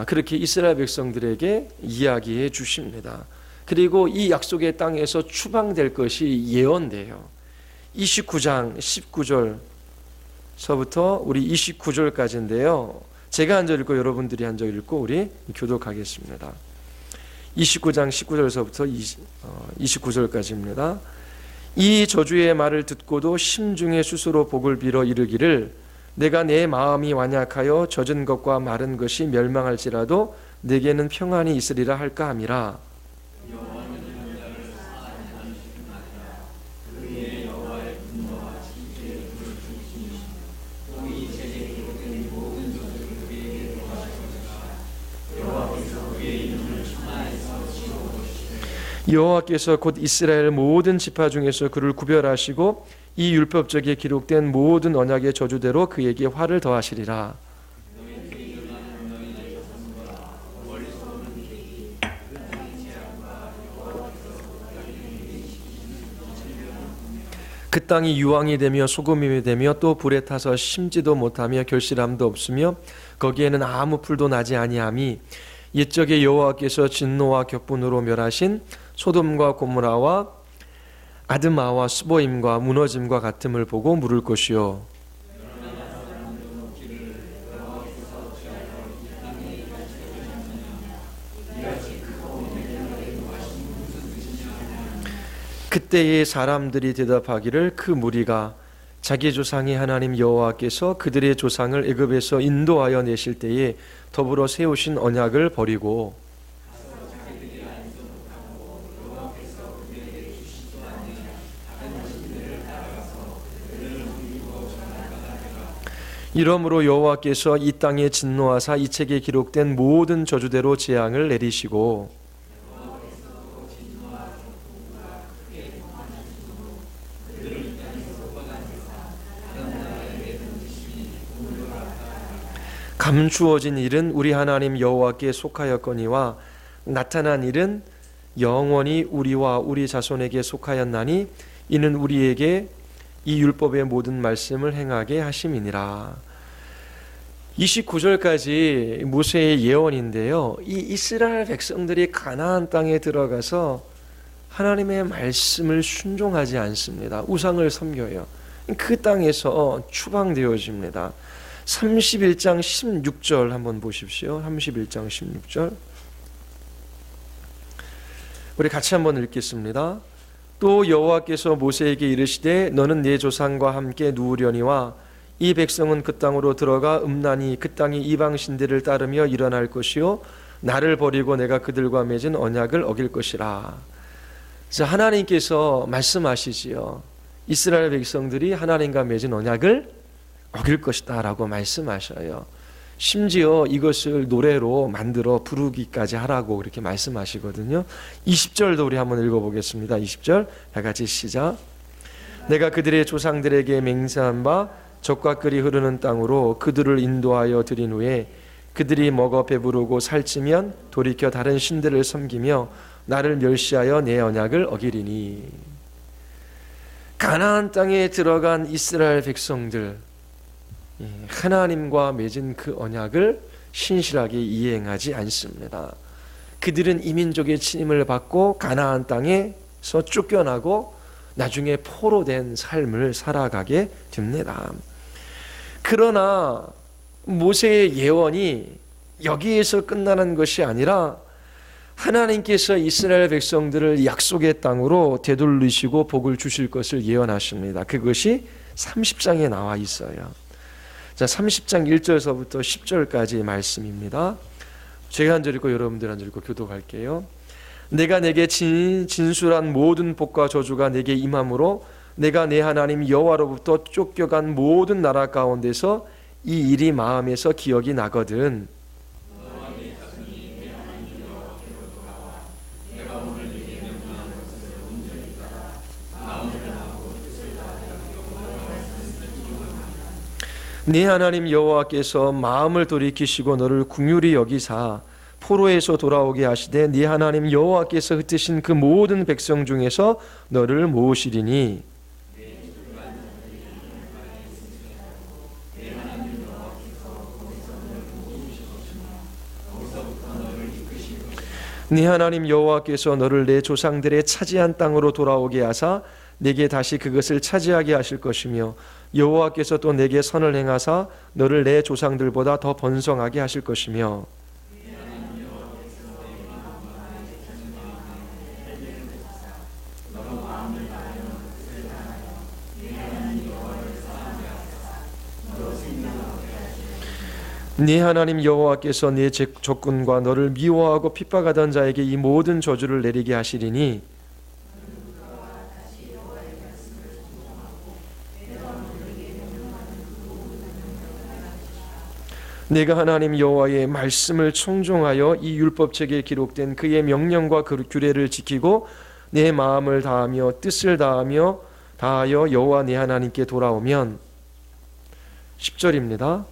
그렇게 이스라엘 백성들에게 이야기해 주십니다. 그리고 이 약속의 땅에서 추방될 것이 예언돼요. 29장 19절서부터 우리 29절까지인데요. 제가 앉아 읽고 여러분들이 앉아 읽고 우리 교독하겠습니다. 29장 19절서부터 29절까지입니다. 이 저주의 말을 듣고도 심중에 스스로 복을 빌어 이르기를, 내가 내 마음이 완약하여 젖은 것과 마른 것이 멸망할지라도 내게는 평안이 있으리라 할까 함이라. 여호와께서 곧 이스라엘 모든 지파 중에서 그를 구별하시고 이 율법적에 기록된 모든 언약의 저주대로 그에게 화를 더하시리라. 그 땅이 유황이 되며 소금이 되며 또 불에 타서 심지도 못하며 결실함도 없으며 거기에는 아무 풀도 나지 아니함이, 옛적에 여호와께서 진노와 격분으로 멸하신 소돔과 고모라와 아드마와 스보임과 무너짐과 같음을 보고 물을 것이요. 그때의 사람들이 대답하기를, 그 무리가 자기 조상의 하나님 여호와께서 그들의 조상을 애굽에서 인도하여 내실 때에 더불어 세우신 언약을 버리고 이러므로 여호와께서 이 땅에 진노하사 이 책에 기록된 모든 저주대로 재앙을 내리시고 감추어진 일은 우리 하나님 여호와께 속하였거니와 나타난 일은 영원히 우리와 우리 자손에게 속하였나니 이는 우리에게 이 율법의 모든 말씀을 행하게 하심이니라. 29절까지 모세의 예언인데요. 이 이스라엘 백성들이 가나안 땅에 들어가서 하나님의 말씀을 순종하지 않습니다. 우상을 섬겨요. 그 땅에서 추방되어집니다. 31장 16절 한번 보십시오. 31장 16절 우리 같이 한번 읽겠습니다. 또 여호와께서 모세에게 이르시되 너는 네 조상과 함께 누우려니와 이 백성은 그 땅으로 들어가 음란히 그 땅의 이방 신들을 따르며 일어날 것이요 나를 버리고 내가 그들과 맺은 언약을 어길 것이라. 그래서 하나님께서 말씀하시지요. 이스라엘 백성들이 하나님과 맺은 언약을 어길 것이다 라고 말씀하셔요. 심지어 이것을 노래로 만들어 부르기까지 하라고 그렇게 말씀하시거든요. 20절도 우리 한번 읽어보겠습니다. 20절 다 같이 시작. 내가 그들의 조상들에게 맹세한 바 젖과 꿀이 흐르는 땅으로 그들을 인도하여 들인 후에 그들이 먹어 배부르고 살찌면 돌이켜 다른 신들을 섬기며 나를 멸시하여 내 언약을 어기리니. 가나안 땅에 들어간 이스라엘 백성들 하나님과 맺은 그 언약을 신실하게 이행하지 않습니다. 그들은 이민족의 침임을 받고 가나안 땅에서 쫓겨나고 나중에 포로된 삶을 살아가게 됩니다. 그러나 모세의 예언이 여기에서 끝나는 것이 아니라 하나님께서 이스라엘 백성들을 약속의 땅으로 되돌리시고 복을 주실 것을 예언하십니다. 그것이 30장에 나와 있어요. 자, 30장 1절서부터 10절까지의 말씀입니다. 제가 한 절 읽고 여러분들 한 절 읽고 교독할게요. 내가 내게 진술한 모든 복과 저주가 내게 임함으로 내가 내 하나님 여호와로부터 쫓겨간 모든 나라 가운데서 이 일이 마음에서 기억이 나거든. 네 하나님 여호와께서 마음을 돌이키시고 너를 긍휼히 여기사 포로에서 돌아오게 하시되 네 하나님 여호와께서 흩으신 그 모든 백성 중에서 너를 모으시리니. 네 하나님 여호와께서 너를 내 조상들의 차지한 땅으로 돌아오게 하사 내게 다시 그것을 차지하게 하실 것이며 여호와께서 또 내게 선을 행하사 너를 내 조상들보다 더 번성하게 하실 것이며 네 하나님 여호와께서 네 적군과 너를 미워하고 핍박하던 자에게 이 모든 저주를 내리게 하시리니. 내가 하나님 여호와의 말씀을 청종하여 이 율법책에 기록된 그의 명령과 그 규례를 지키고 내 마음을 다하며 뜻을 다하여 여호와 내 하나님께 돌아오면. 10절입니다.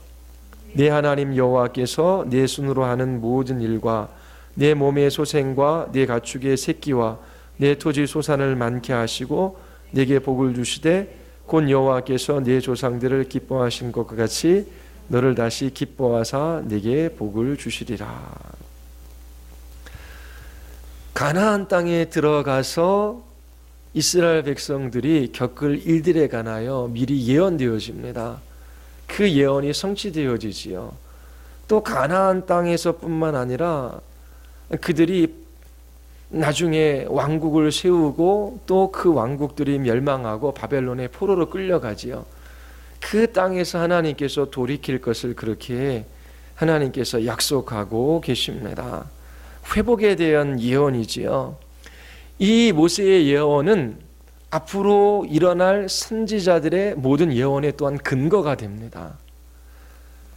내 하나님 여호와께서 내 손으로 하는 모든 일과 내 몸의 소생과 내 가축의 새끼와 내 토지 소산을 많게 하시고 내게 복을 주시되 곧 여호와께서 내 조상들을 기뻐하신 것과 같이 너를 다시 기뻐하사 내게 복을 주시리라. 가나안 땅에 들어가서 이스라엘 백성들이 겪을 일들에 관하여 미리 예언되어집니다. 그 예언이 성취되어지지요. 또 가나안 땅에서뿐만 아니라 그들이 나중에 왕국을 세우고 또 그 왕국들이 멸망하고 바벨론의 포로로 끌려가지요. 그 땅에서 하나님께서 돌이킬 것을 그렇게 하나님께서 약속하고 계십니다. 회복에 대한 예언이지요. 이 모세의 예언은 앞으로 일어날 선지자들의 모든 예언에 또한 근거가 됩니다.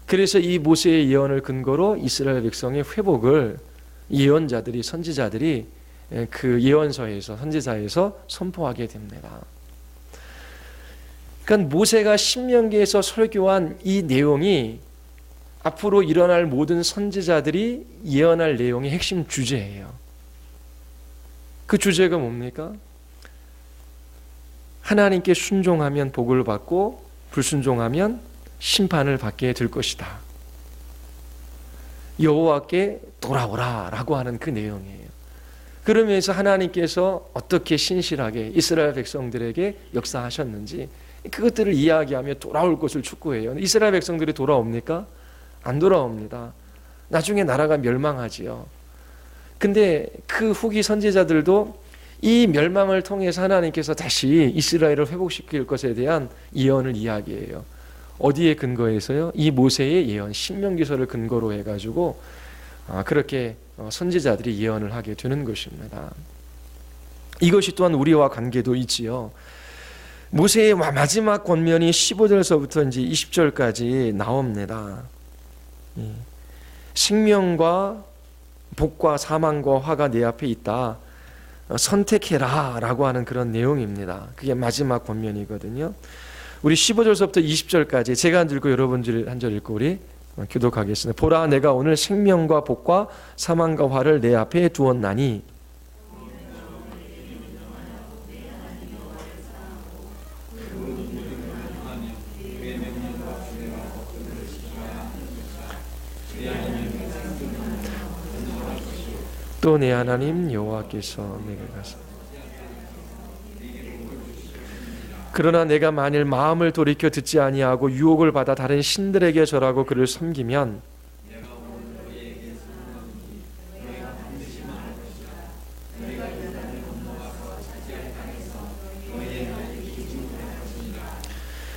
그래서 이 모세의 예언을 근거로 이스라엘 백성의 회복을 예언자들이, 선지자들이 그 예언서에서, 선지자에서 선포하게 됩니다. 그러니까 모세가 신명기에서 설교한 이 내용이 앞으로 일어날 모든 선지자들이 예언할 내용의 핵심 주제예요. 그 주제가 뭡니까? 하나님께 순종하면 복을 받고 불순종하면 심판을 받게 될 것이다. 여호와께 돌아오라 라고 하는 그 내용이에요. 그러면서 하나님께서 어떻게 신실하게 이스라엘 백성들에게 역사하셨는지 그것들을 이야기하며 돌아올 것을 촉구해요. 이스라엘 백성들이 돌아옵니까? 안 돌아옵니다. 나중에 나라가 멸망하지요. 근데 그 후기 선지자들도 이 멸망을 통해서 하나님께서 다시 이스라엘을 회복시킬 것에 대한 예언을 이야기해요. 어디에 근거해서요? 이 모세의 예언, 신명기서를 근거로 해가지고 그렇게 선지자들이 예언을 하게 되는 것입니다. 이것이 또한 우리와 관계도 있지요. 모세의 마지막 권면이 15절서부터 이제 20절까지 나옵니다. 생명과 복과 사망과 화가 내 앞에 있다. 선택해라 라고 하는 그런 내용입니다. 그게 마지막 권면이거든요. 우리 15절서부터 20절까지 제가 한 절 읽고 여러분들 한 절 읽고 우리 교독하겠습니다. 보라, 내가 오늘 생명과 복과 사망과 화를 내 앞에 두었나니 또 내 하나님 여호와께서 내게 가서 그러나 내가 만일 마음을 돌이켜 듣지 아니하고 유혹을 받아 다른 신들에게 절하고 그를 섬기면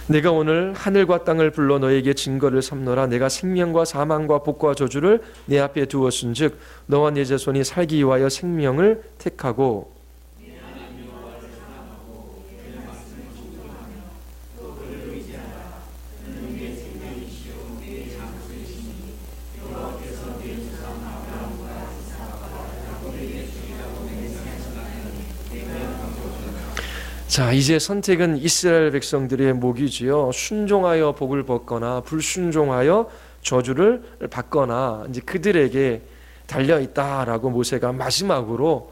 내가 오늘 하늘과 땅을 불러 너에게 증거를 삼노라. 내가 생명과 사망과 복과 저주를 내 앞에 두었은즉 너와 네 자손이 살기 위하여 생명을 택하고 자, 이제 선택은 이스라엘 백성들의 몫이지요. 순종하여 복을 받거나 불순종하여 저주를 받거나 이제 그들에게 달려 있다라고 모세가 마지막으로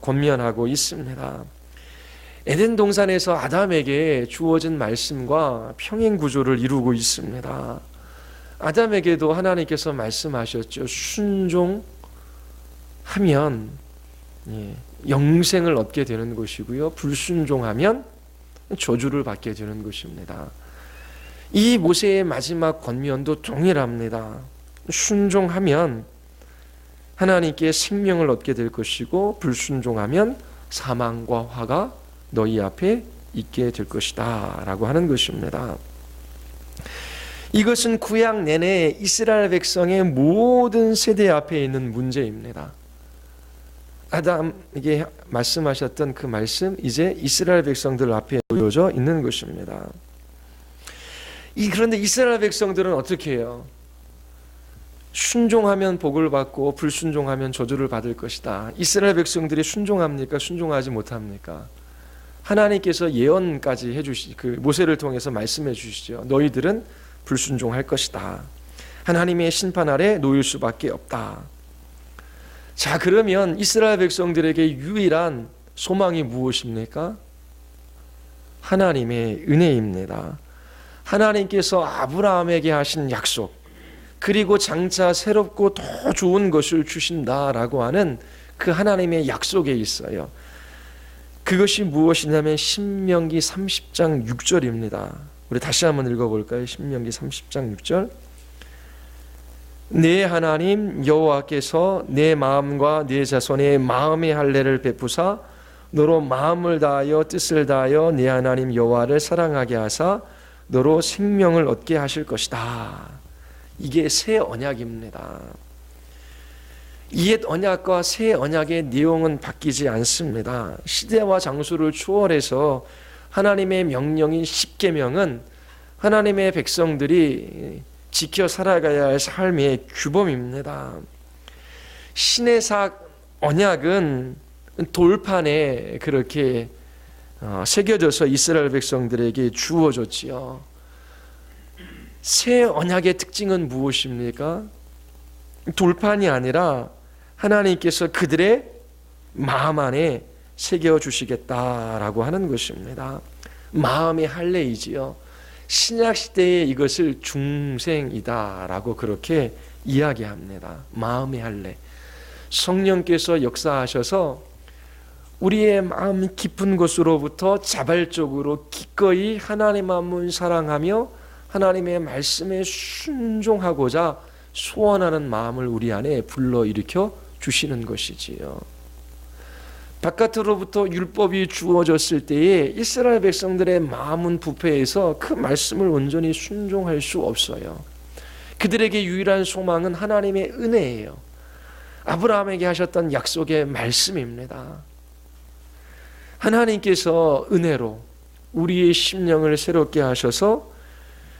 권면하고 있습니다. 에덴 동산에서 아담에게 주어진 말씀과 평행 구조를 이루고 있습니다. 아담에게도 하나님께서 말씀하셨죠. 순종하면 영생을 얻게 되는 것이고요. 불순종하면 저주를 받게 되는 것입니다. 이 모세의 마지막 권면도 동일합니다. 순종하면 하나님께 생명을 얻게 될 것이고 불순종하면 사망과 화가 너희 앞에 있게 될 것이다 라고 하는 것입니다. 이것은 구약 내내 이스라엘 백성의 모든 세대 앞에 있는 문제입니다. 아담에게 말씀하셨던 그 말씀 이제 이스라엘 백성들 앞에 놓여져 있는 것입니다. 그런데 이스라엘 백성들은 어떻게 해요? 순종하면 복을 받고 불순종하면 저주를 받을 것이다. 이스라엘 백성들이 순종합니까? 순종하지 못합니까? 하나님께서 예언까지 그 모세를 통해서 말씀해 주시죠. 너희들은 불순종할 것이다. 하나님의 심판 아래 놓일 수밖에 없다. 자, 그러면 이스라엘 백성들에게 유일한 소망이 무엇입니까? 하나님의 은혜입니다. 하나님께서 아브라함에게 하신 약속, 그리고 장차 새롭고 더 좋은 것을 주신다라고 하는 그 하나님의 약속에 있어요. 그것이 무엇이냐면 신명기 30장 6절입니다. 우리 다시 한번 읽어볼까요? 신명기 30장 6절. 내 하나님 여호와께서 내 마음과 내 자손의 마음의 할례를 베푸사 너로 마음을 다하여 뜻을 다하여 내 하나님 여호와를 사랑하게 하사 너로 생명을 얻게 하실 것이다. 이게 새 언약입니다. 옛 언약과 새 언약의 내용은 바뀌지 않습니다. 시대와 장소를 초월해서 하나님의 명령인 십계명은 하나님의 백성들이 지켜 살아가야 할 삶의 규범입니다. 신해삭 언약은 돌판에 그렇게 새겨져서 이스라엘 백성들에게 주어졌지요. 새 언약의 특징은 무엇입니까? 돌판이 아니라 하나님께서 그들의 마음 안에 새겨주시겠다라고 하는 것입니다. 마음의 할례이지요. 신약 시대에 이것을 중생이다라고 그렇게 이야기합니다. 마음의 할례. 성령께서 역사하셔서 우리의 마음 깊은 곳으로부터 자발적으로 기꺼이 하나님 마음을 사랑하며 하나님의 말씀에 순종하고자 소원하는 마음을 우리 안에 불러일으켜 주시는 것이지요. 바깥으로부터 율법이 주어졌을 때에 이스라엘 백성들의 마음은 부패해서 그 말씀을 온전히 순종할 수 없어요. 그들에게 유일한 소망은 하나님의 은혜예요. 아브라함에게 하셨던 약속의 말씀입니다. 하나님께서 은혜로 우리의 심령을 새롭게 하셔서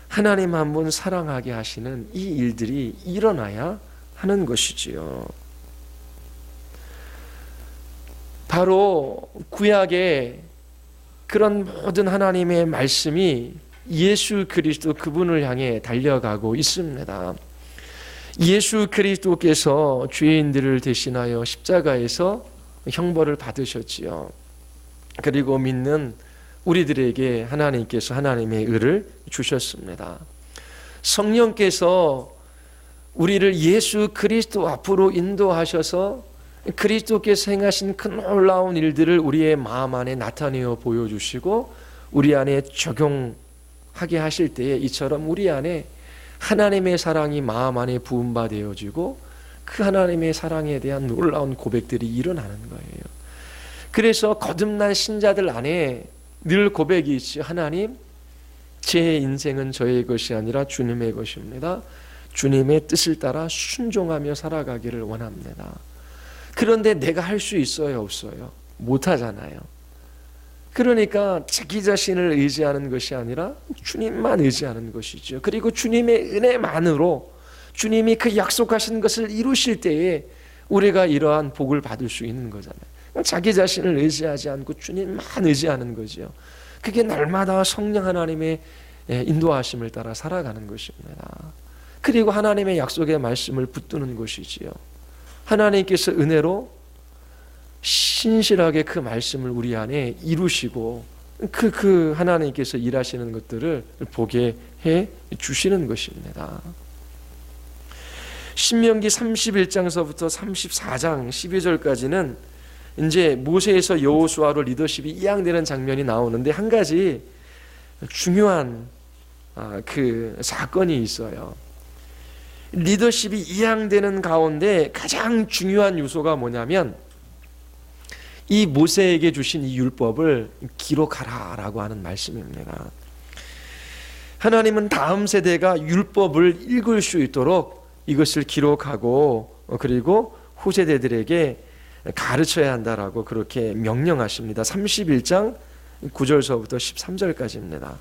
하나님 한 분 사랑하게 하시는 이 일들이 일어나야 하는 것이지요. 바로 구약의 그런 모든 하나님의 말씀이 예수 그리스도 그분을 향해 달려가고 있습니다. 예수 그리스도께서 죄인들을 대신하여 십자가에서 형벌을 받으셨지요. 그리고 믿는 우리들에게 하나님께서 하나님의 의를 주셨습니다. 성령께서 우리를 예수 그리스도 앞으로 인도하셔서 그리스도께서 행하신 큰 놀라운 일들을 우리의 마음 안에 나타내어 보여주시고 우리 안에 적용하게 하실 때에 이처럼 우리 안에 하나님의 사랑이 마음 안에 부음받아지고 그 하나님의 사랑에 대한 놀라운 고백들이 일어나는 거예요. 그래서 거듭난 신자들 안에 늘 고백이 있지. 하나님, 제 인생은 저의 것이 아니라 주님의 것입니다. 주님의 뜻을 따라 순종하며 살아가기를 원합니다. 그런데 내가 할 수 있어요, 없어요? 못하잖아요. 그러니까 자기 자신을 의지하는 것이 아니라 주님만 의지하는 것이죠. 그리고 주님의 은혜만으로 주님이 그 약속하신 것을 이루실 때에 우리가 이러한 복을 받을 수 있는 거잖아요. 자기 자신을 의지하지 않고 주님만 의지하는 거죠. 그게 날마다 성령 하나님의 인도하심을 따라 살아가는 것입니다. 그리고 하나님의 약속의 말씀을 붙드는 것이지요. 하나님께서 은혜로 신실하게 그 말씀을 우리 안에 이루시고 그 하나님께서 일하시는 것들을 보게 해 주시는 것입니다. 신명기 31장서부터 34장 12절까지는 이제 모세에서 여호수아로 리더십이 이양되는 장면이 나오는데 한 가지 중요한 그 사건이 있어요. 리더십이 이양되는 가운데 가장 중요한 요소가 뭐냐면 이 모세에게 주신 이 율법을 기록하라라고 하는 말씀입니다. 하나님은 다음 세대가 율법을 읽을 수 있도록 이것을 기록하고 그리고 후세대들에게 가르쳐야 한다라고 그렇게 명령하십니다. 31장 9절서부터 13절까지입니다.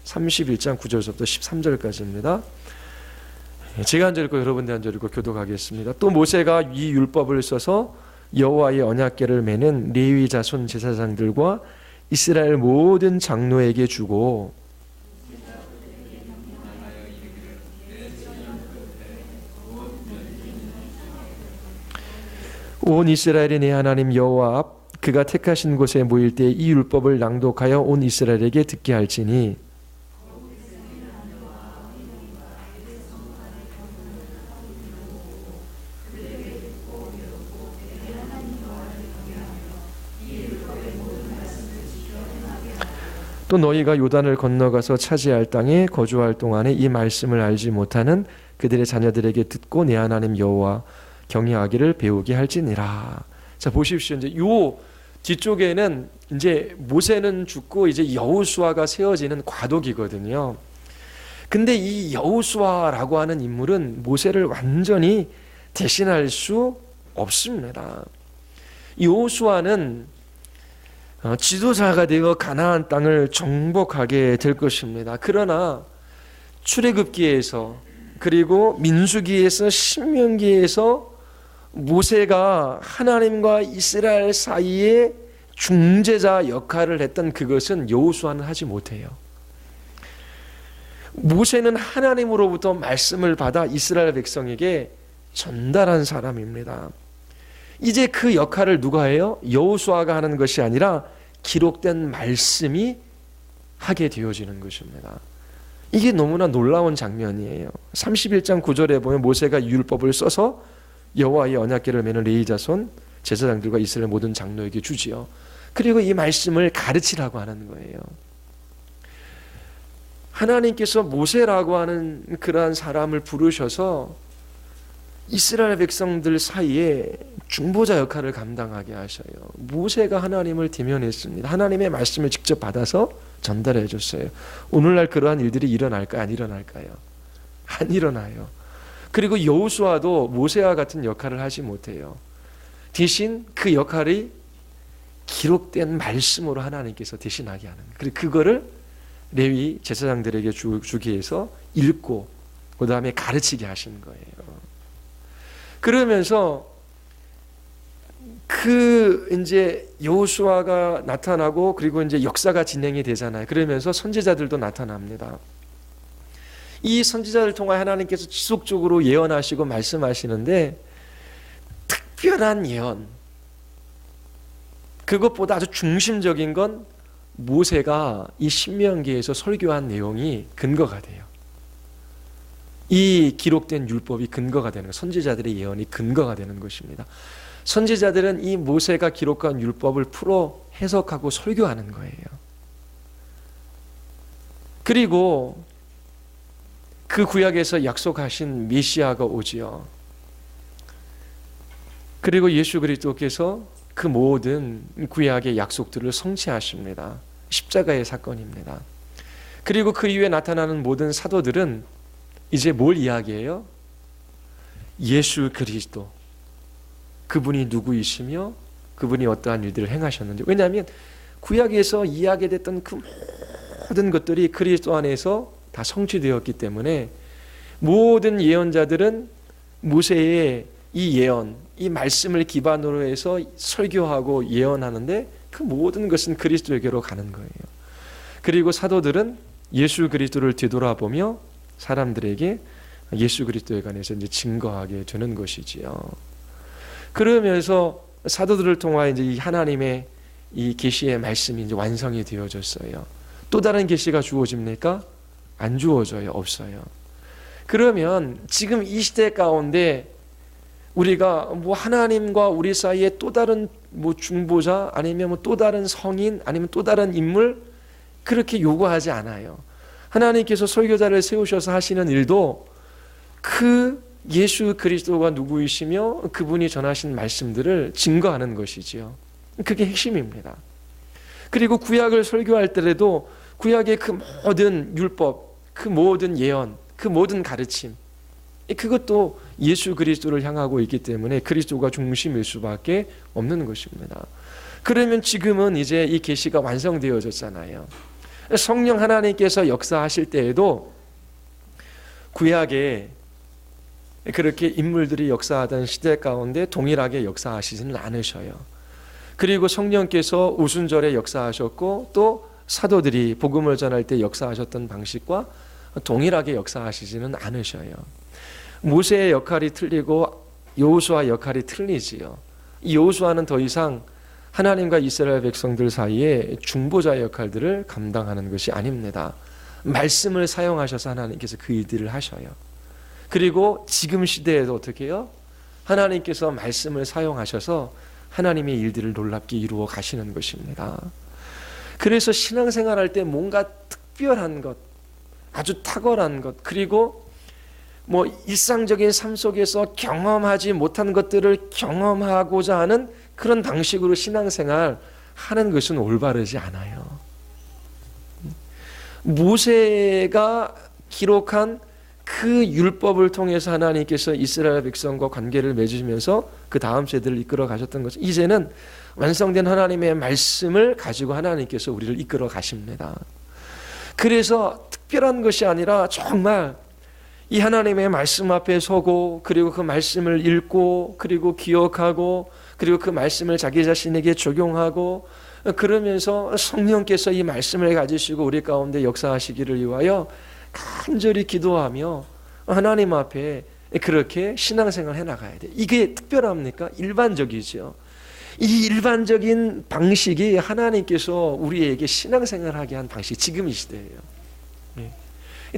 31장 9절서부터 13절까지입니다. 제가 한 절 읽고 여러분들 한 절 읽고 교독하겠습니다. 또 모세가 이 율법을 써서 여호와의 언약궤를 매는 레위 자손 제사장들과 이스라엘 모든 장로에게 주고 온 이스라엘이 내 하나님 여호와 앞 그가 택하신 곳에 모일 때 이 율법을 낭독하여 온 이스라엘에게 듣게 할지니 또 너희가 요단을 건너가서 차지할 땅에 거주할 동안에 이 말씀을 알지 못하는 그들의 자녀들에게 듣고 내 하나님 여호와 경외하기를 배우게 할지니라. 자, 보십시오. 이제 요 뒤쪽에는 이제 모세는 죽고 이제 여호수아가 세워지는 과도기거든요. 근데 이 여호수아라고 하는 인물은 모세를 완전히 대신할 수 없습니다. 여호수아는 지도자가 되어 가나안 땅을 정복하게 될 것입니다. 그러나 출애굽기에서 그리고 민수기에서 신명기에서 모세가 하나님과 이스라엘 사이에 중재자 역할을 했던 그것은 여호수아는 하지 못해요. 모세는 하나님으로부터 말씀을 받아 이스라엘 백성에게 전달한 사람입니다. 이제 그 역할을 누가 해요? 여호수아가 하는 것이 아니라 기록된 말씀이 하게 되어지는 것입니다. 이게 너무나 놀라운 장면이에요. 31장 9절에 보면 모세가 율법을 써서 여호와의 언약궤를 메는 레위 자손 제사장들과 이스라엘 모든 장로에게 주지요. 그리고 이 말씀을 가르치라고 하는 거예요. 하나님께서 모세라고 하는 그러한 사람을 부르셔서 이스라엘 백성들 사이에 중보자 역할을 감당하게 하셔요. 모세가 하나님을 대면했습니다. 하나님의 말씀을 직접 받아서 전달해 줬어요. 오늘날 그러한 일들이 일어날까요? 안 일어날까요? 안 일어나요. 그리고 여호수아도 모세와 같은 역할을 하지 못해요. 대신 그 역할이 기록된 말씀으로 하나님께서 대신하게 하는 거예요. 그리고 그거를 레위 제사장들에게 주기 위해서 읽고 그 다음에 가르치게 하신 거예요. 그러면서 이제 여호수아가 나타나고 그리고 이제 역사가 진행이 되잖아요. 그러면서 선지자들도 나타납니다. 이 선지자를 통해 하나님께서 지속적으로 예언하시고 말씀하시는데 특별한 예언, 그것보다 아주 중심적인 건 모세가 이 신명기에서 설교한 내용이 근거가 돼요. 이 기록된 율법이 근거가 되는 거예요. 선지자들의 예언이 근거가 되는 것입니다. 선지자들은 이 모세가 기록한 율법을 풀어 해석하고 설교하는 거예요. 그리고 그 구약에서 약속하신 메시아가 오지요. 그리고 예수 그리스도께서 그 모든 구약의 약속들을 성취하십니다. 십자가의 사건입니다. 그리고 그 이후에 나타나는 모든 사도들은 이제 뭘 이야기해요? 예수 그리스도, 그분이 누구이시며 그분이 어떠한 일들을 행하셨는지. 왜냐하면 구약에서 이야기됐던 그 모든 것들이 그리스도 안에서 다 성취되었기 때문에 모든 예언자들은 모세의 이 예언, 이 말씀을 기반으로 해서 설교하고 예언하는데 그 모든 것은 그리스도에게로 가는 거예요. 그리고 사도들은 예수 그리스도를 뒤돌아보며 사람들에게 예수 그리스도에 관해서 이제 증거하게 되는 것이지요. 그러면서 사도들을 통해 이제 이 하나님의 이 계시의 말씀이 이제 완성이 되어졌어요. 또 다른 계시가 주어집니까? 안 주어져요. 없어요. 그러면 지금 이 시대 가운데 우리가 뭐 하나님과 우리 사이에 또 다른 뭐 중보자 아니면 뭐 또 다른 성인 아니면 또 다른 인물 그렇게 요구하지 않아요. 하나님께서 설교자를 세우셔서 하시는 일도 그 예수 그리스도가 누구이시며 그분이 전하신 말씀들을 증거하는 것이지요. 그게 핵심입니다. 그리고 구약을 설교할 때라도 구약의 그 모든 율법, 그 모든 예언, 그 모든 가르침, 그것도 예수 그리스도를 향하고 있기 때문에 그리스도가 중심일 수밖에 없는 것입니다. 그러면 지금은 이제 이 계시가 완성되어졌잖아요. 성령 하나님께서 역사하실 때에도 구약에 그렇게 인물들이 역사하던 시대 가운데 동일하게 역사하시지는 않으셔요. 그리고 성령께서 오순절에 역사하셨고 또 사도들이 복음을 전할 때 역사하셨던 방식과 동일하게 역사하시지는 않으셔요. 모세의 역할이 틀리고 여호수아 역할이 틀리지요. 이 여호수아는 더 이상 하나님과 이스라엘 백성들 사이에 중보자 역할들을 감당하는 것이 아닙니다. 말씀을 사용하셔서 하나님께서 그 일들을 하셔요. 그리고 지금 시대에도 어떻게 해요? 하나님께서 말씀을 사용하셔서 하나님의 일들을 놀랍게 이루어 가시는 것입니다. 그래서 신앙생활할 때 뭔가 특별한 것, 아주 탁월한 것, 그리고 뭐 일상적인 삶 속에서 경험하지 못한 것들을 경험하고자 하는 그런 방식으로 신앙생활 하는 것은 올바르지 않아요. 모세가 기록한 그 율법을 통해서 하나님께서 이스라엘 백성과 관계를 맺으시면서 그 다음 세대를 이끌어 가셨던 것은 이제는 완성된 하나님의 말씀을 가지고 하나님께서 우리를 이끌어 가십니다. 그래서 특별한 것이 아니라 정말 이 하나님의 말씀 앞에 서고 그리고 그 말씀을 읽고 그리고 기억하고 그리고 그 말씀을 자기 자신에게 적용하고 그러면서 성령께서 이 말씀을 가지시고 우리 가운데 역사하시기를 위하여 간절히 기도하며 하나님 앞에 그렇게 신앙생활 해나가야 돼요. 이게 특별합니까? 일반적이죠. 이 일반적인 방식이 하나님께서 우리에게 신앙생활하게 한 방식, 지금 이 시대예요. 예.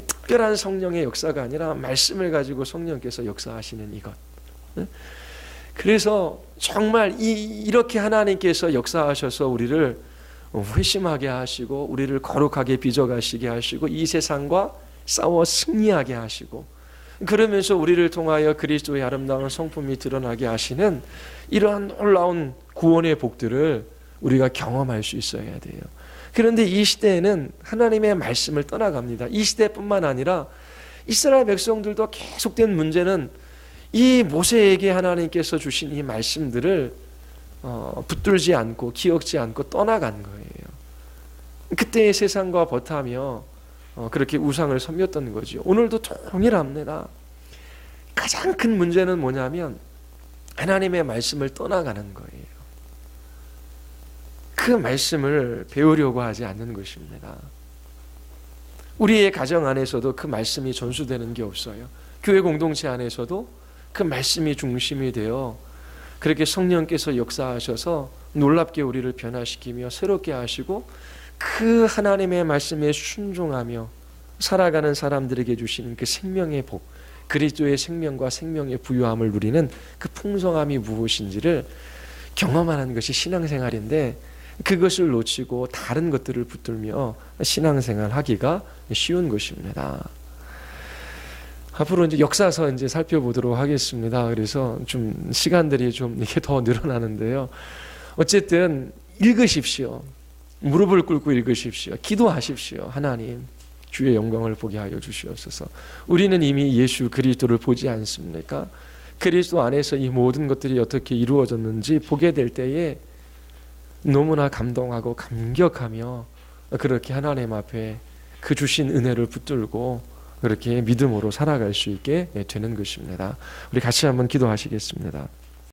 특별한 성령의 역사가 아니라 말씀을 가지고 성령께서 역사하시는 이것. 예? 그래서 정말 이렇게 하나님께서 역사하셔서 우리를 회심하게 하시고 우리를 거룩하게 빚어가시게 하시고 이 세상과 싸워 승리하게 하시고 그러면서 우리를 통하여 그리스도의 아름다운 성품이 드러나게 하시는 이러한 놀라운 구원의 복들을 우리가 경험할 수 있어야 돼요. 그런데 이 시대에는 하나님의 말씀을 떠나갑니다. 이 시대뿐만 아니라 이스라엘 백성들도 계속된 문제는 이 모세에게 하나님께서 주신 이 말씀들을 붙들지 않고 기억지 않고 떠나간 거예요. 그때의 세상과 버타며 그렇게 우상을 섬겼던 거죠. 오늘도 동일합니다. 가장 큰 문제는 뭐냐면 하나님의 말씀을 떠나가는 거예요. 그 말씀을 배우려고 하지 않는 것입니다. 우리의 가정 안에서도 그 말씀이 전수되는 게 없어요. 교회 공동체 안에서도 그 말씀이 중심이 되어 그렇게 성령께서 역사하셔서 놀랍게 우리를 변화시키며 새롭게 하시고 그 하나님의 말씀에 순종하며 살아가는 사람들에게 주시는 그 생명의 복, 그리스도의 생명과 생명의 부유함을 누리는 그 풍성함이 무엇인지를 경험하는 것이 신앙생활인데 그것을 놓치고 다른 것들을 붙들며 신앙생활 하기가 쉬운 것입니다. 앞으로 이제 역사서 이제 살펴보도록 하겠습니다. 그래서 좀 시간들이 좀 이게 더 늘어나는데요. 어쨌든 읽으십시오. 무릎을 꿇고 읽으십시오. 기도하십시오. 하나님, 주의 영광을 보게 하여 주시옵소서. 우리는 이미 예수 그리스도를 보지 않습니까? 그리스도 안에서 이 모든 것들이 어떻게 이루어졌는지 보게 될 때에 너무나 감동하고 감격하며 그렇게 하나님 앞에 그 주신 은혜를 붙들고 그렇게 믿음으로 살아갈 수 있게 되는 것입니다. 우리 같이 한번 기도하시겠습니다.